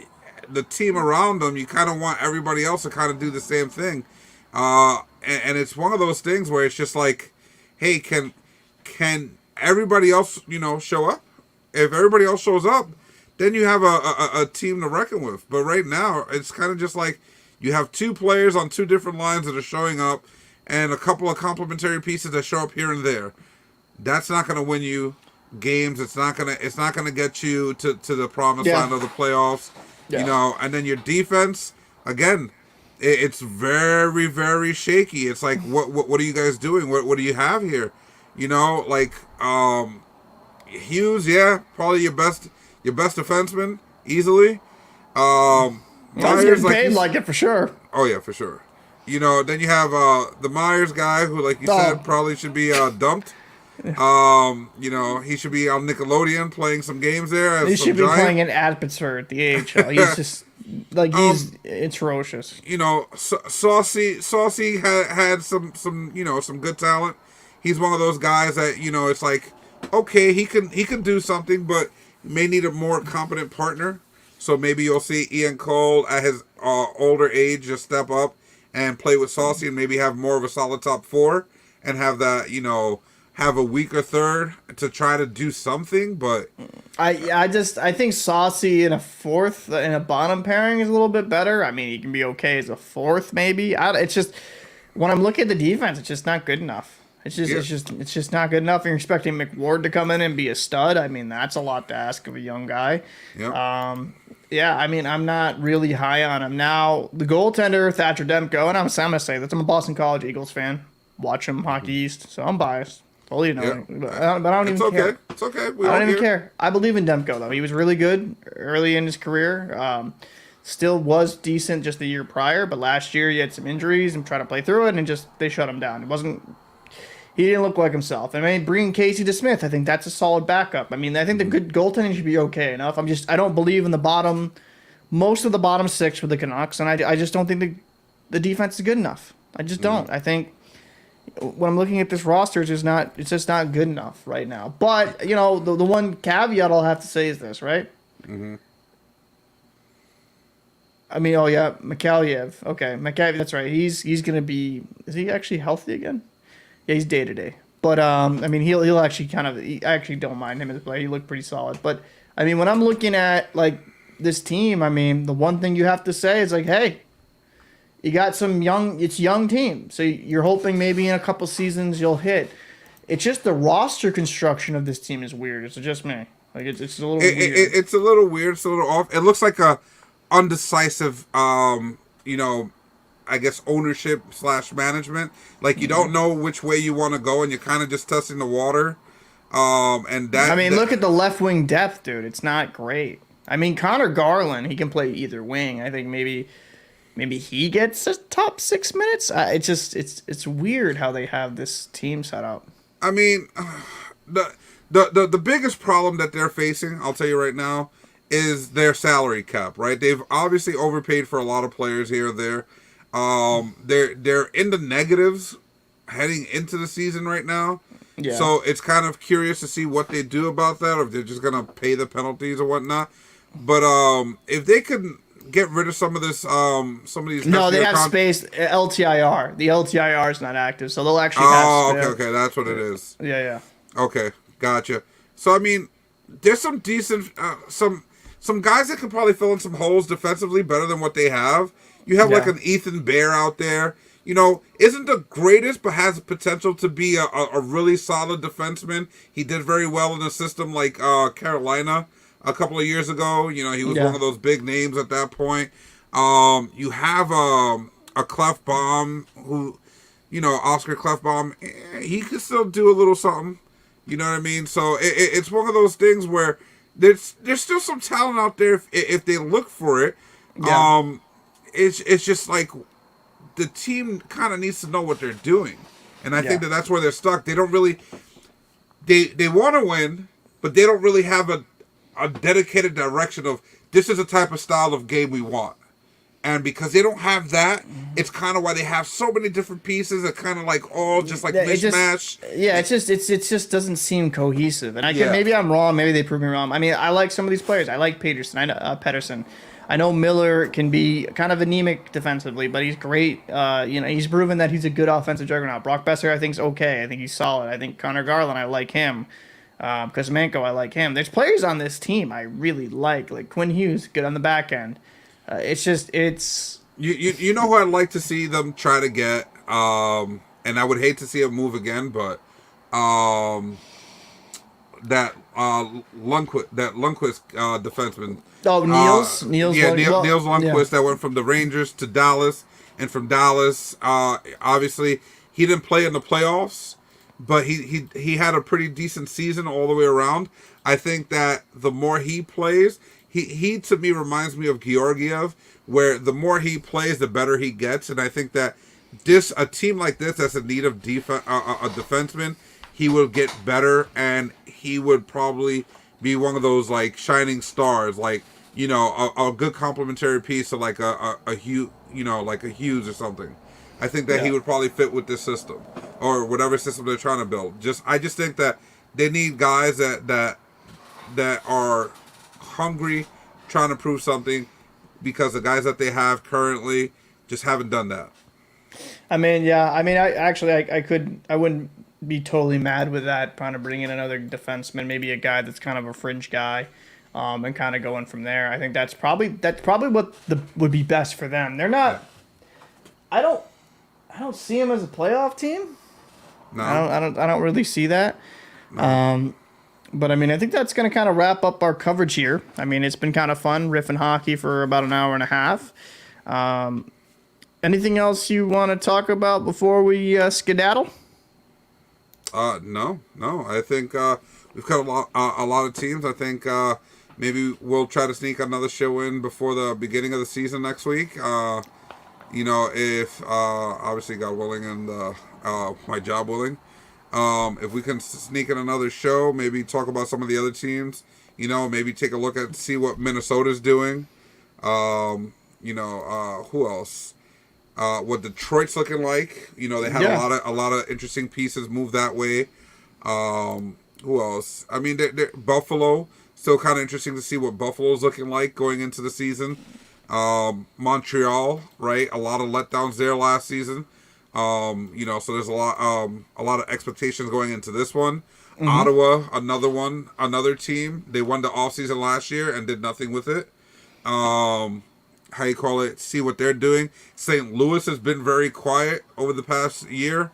the team around them, you kind of want everybody else to kind of do the same thing. And it's one of those things where it's just like, hey, can everybody else, show up? If everybody else shows up, then you have a team to reckon with. But right now, it's kind of just like you have 2 players on 2 different lines that are showing up and a couple of complementary pieces that show up here and there. That's not going to win you games. It's not gonna get you to the promised land of the playoffs. And then your defense, again, it's very, very shaky. It's like, what are you guys doing? What do you have here? Hughes, probably your best defenseman easily. Myers, getting paid like it for sure. Oh yeah, for sure. Then you have the Myers guy who, like you said, probably should be dumped. He should be on Nickelodeon playing some games there. He should be playing in Abbotsford at the AHL. He's just like he's atrocious. Saucy had some good talent. He's one of those guys that it's like, okay, he can do something, but may need a more competent partner. So maybe you'll see Ian Cole at his older age just step up and play with Saucy and maybe have more of a solid top 4 and have that have a weaker third to try to do something. But I think Saucy in a fourth in a bottom pairing is a little bit better. I mean, he can be okay as a fourth maybe. It's just when I'm looking at the defense, it's just not good enough. It's just not good enough. You're expecting McWard to come in and be a stud. I mean, that's a lot to ask of a young guy. Yep. I mean, I'm not really high on him. Now, the goaltender, Thatcher Demko, and I'm going to say that I'm a Boston College Eagles fan. Watch him Hockey East, so I'm biased. Totally but I don't even care. It's okay. I don't even care. I believe in Demko, though. He was really good early in his career. Still was decent just the year prior, but last year he had some injuries and tried to play through it, and they shut him down. He didn't look like himself. I mean, bringing Casey DeSmith, I think that's a solid backup. I mean, I think the good goaltending should be okay enough. I don't believe in most of the bottom 6 with the Canucks, and I just don't think the defense is good enough. I just don't. I think when I'm looking at this roster, it's just not good enough right now. But, the one caveat I'll have to say is this, right? Mm-hmm. I mean, oh yeah, Mikhailiev. Okay, Mikhailiev. That's right. He's gonna be. Is he actually healthy again? Yeah, he's day to day. But I mean, he'll actually kind of. I actually don't mind him as a player. He looked pretty solid. But I mean, when I'm looking at like this team, I mean, the one thing you have to say is like, hey, you got some young. It's young team, so you're hoping maybe in a couple seasons you'll hit. It's just the roster construction of this team is weird. It's just me. Like it's a little weird. It's a little weird. It's a little off. It looks like a undecisive, I guess ownership slash management. Like you don't know which way you want to go, and you're kind of just testing the water. And that. I mean, look at the left wing depth, dude. It's not great. I mean, Connor Garland, he can play either wing. I think maybe he gets a top 6 minutes. It's weird how they have this team set up. I mean, the biggest problem that they're facing, I'll tell you right now, is their salary cap. Right? They've obviously overpaid for a lot of players here or there. They're in the negatives heading into the season right now. Yeah. So it's kind of curious to see what they do about that, or if they're just gonna pay the penalties or whatnot. But if they could get rid of some of this, some of these. No, they have space. LTIR. The LTIR is not active, so they'll actually have. Oh, okay, that's what it is. Yeah. Okay, gotcha. So I mean, there's some decent, some guys that could probably fill in some holes defensively better than what they have. You have like an Ethan Bear out there. You know, isn't the greatest, but has potential to be a really solid defenseman. He did very well in a system like Carolina a couple of years ago. You know, he was one of those big names at that point. You have a Clefbaum who, you know, Oscar Clefbaum, he could still do a little something. You know what I mean? So it's one of those things where there's still some talent out there if they look for it. Yeah. It's just like the team kind of needs to know what they're doing, and I think that's where they're stuck. They don't really they want to win, but they don't really have a dedicated direction of this is the type of style of game we want. And because they don't have that, it's kind of why they have so many different pieces that kind of like all just like mishmash. It just doesn't seem cohesive. And maybe I'm wrong. Maybe they prove me wrong. I mean, I like some of these players. I like Peterson. I know Pedersen. I know Miller can be kind of anemic defensively, but he's great. He's proven that he's a good offensive juggernaut. Brock Besser, I think, is okay. I think he's solid. I think Connor Garland, I like him. Kuzmenko, I like him. There's players on this team I really like Quinn Hughes, good on the back end. It's you know who I'd like to see them try to get, and I would hate to see him move again, but that Lundqvist defenseman. Oh, Niels Lundqvist that went from the Rangers to Dallas, and from Dallas, obviously he didn't play in the playoffs, but he had a pretty decent season all the way around. I think that the more he plays, he to me reminds me of Georgiev, where the more he plays, the better he gets, and I think that a team like this that's in need of a defenseman, he will get better, and he would probably be one of those like shining stars, like, you know, a good complementary piece to like a Hughes, like a Hughes or something. I think that he would probably fit with this system or whatever system they're trying to build. I just think that they need guys that are hungry, trying to prove something, because the guys that they have currently just haven't done that. I wouldn't be totally mad with that, trying to bring in another defenseman, maybe a guy that's kind of a fringe guy, and kind of going from there. I think that's probably what would be best for them. They're not. I don't see them as a playoff team. No, I don't really see that. No. But I mean, I think that's going to kind of wrap up our coverage here. I mean, it's been kind of fun riffing hockey for about an hour and a half. Anything else you want to talk about before we skedaddle? No. I think we've got a lot of teams. I think maybe we'll try to sneak another show in before the beginning of the season next week. If obviously God willing and my job willing, if we can sneak in another show, maybe talk about some of the other teams. Maybe take a look at see what Minnesota's doing. Who else? What Detroit's looking like. They had a lot of interesting pieces move that way. Who else? I mean, Buffalo, still kind of interesting to see what Buffalo's looking like going into the season. Montreal, right? A lot of letdowns there last season. So there's a lot of expectations going into this one. Ottawa, another team. They won the offseason last year and did nothing with it. How you call it? See what they're doing. St. Louis has been very quiet over the past year.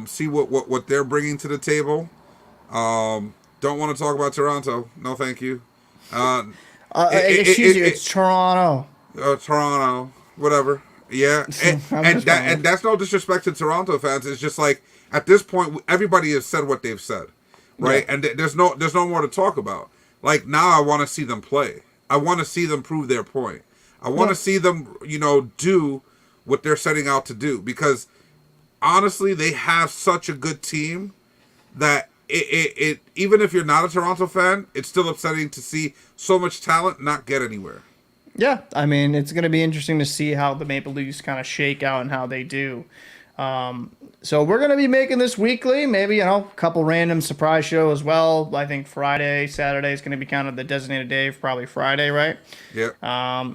See what they're bringing to the table. Don't want to talk about Toronto. No, thank you. Excuse you, it's Toronto. Toronto, whatever. Yeah, and that's no disrespect to Toronto fans. It's just like at this point, everybody has said what they've said, right? Yeah. And there's no more to talk about. Like now, I want to see them play. I want to see them prove their point. I want to see them, do what they're setting out to do. Because honestly, they have such a good team that it even if you're not a Toronto fan, it's still upsetting to see so much talent not get anywhere. Yeah, I mean, it's going to be interesting to see how the Maple Leafs kind of shake out and how they do. So we're going to be making this weekly, maybe, a couple random surprise show as well. I think Friday, Saturday is going to be kind of the designated day, probably Friday, right? Yeah.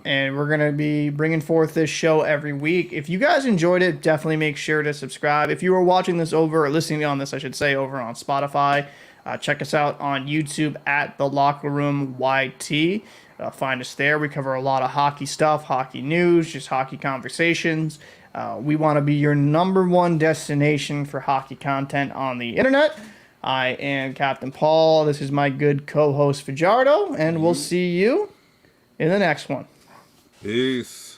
And we're going to be bringing forth this show every week. If you guys enjoyed it, definitely make sure to subscribe. If you are watching this or listening on this, I should say, over on Spotify, check us out on YouTube at The Locker Room YT. Find us there. We cover a lot of hockey stuff, hockey news, just hockey conversations. We want to be your number one destination for hockey content on the internet. I am Captain Paul. This is my good co-host Fajardo, and we'll see you in the next one. Peace.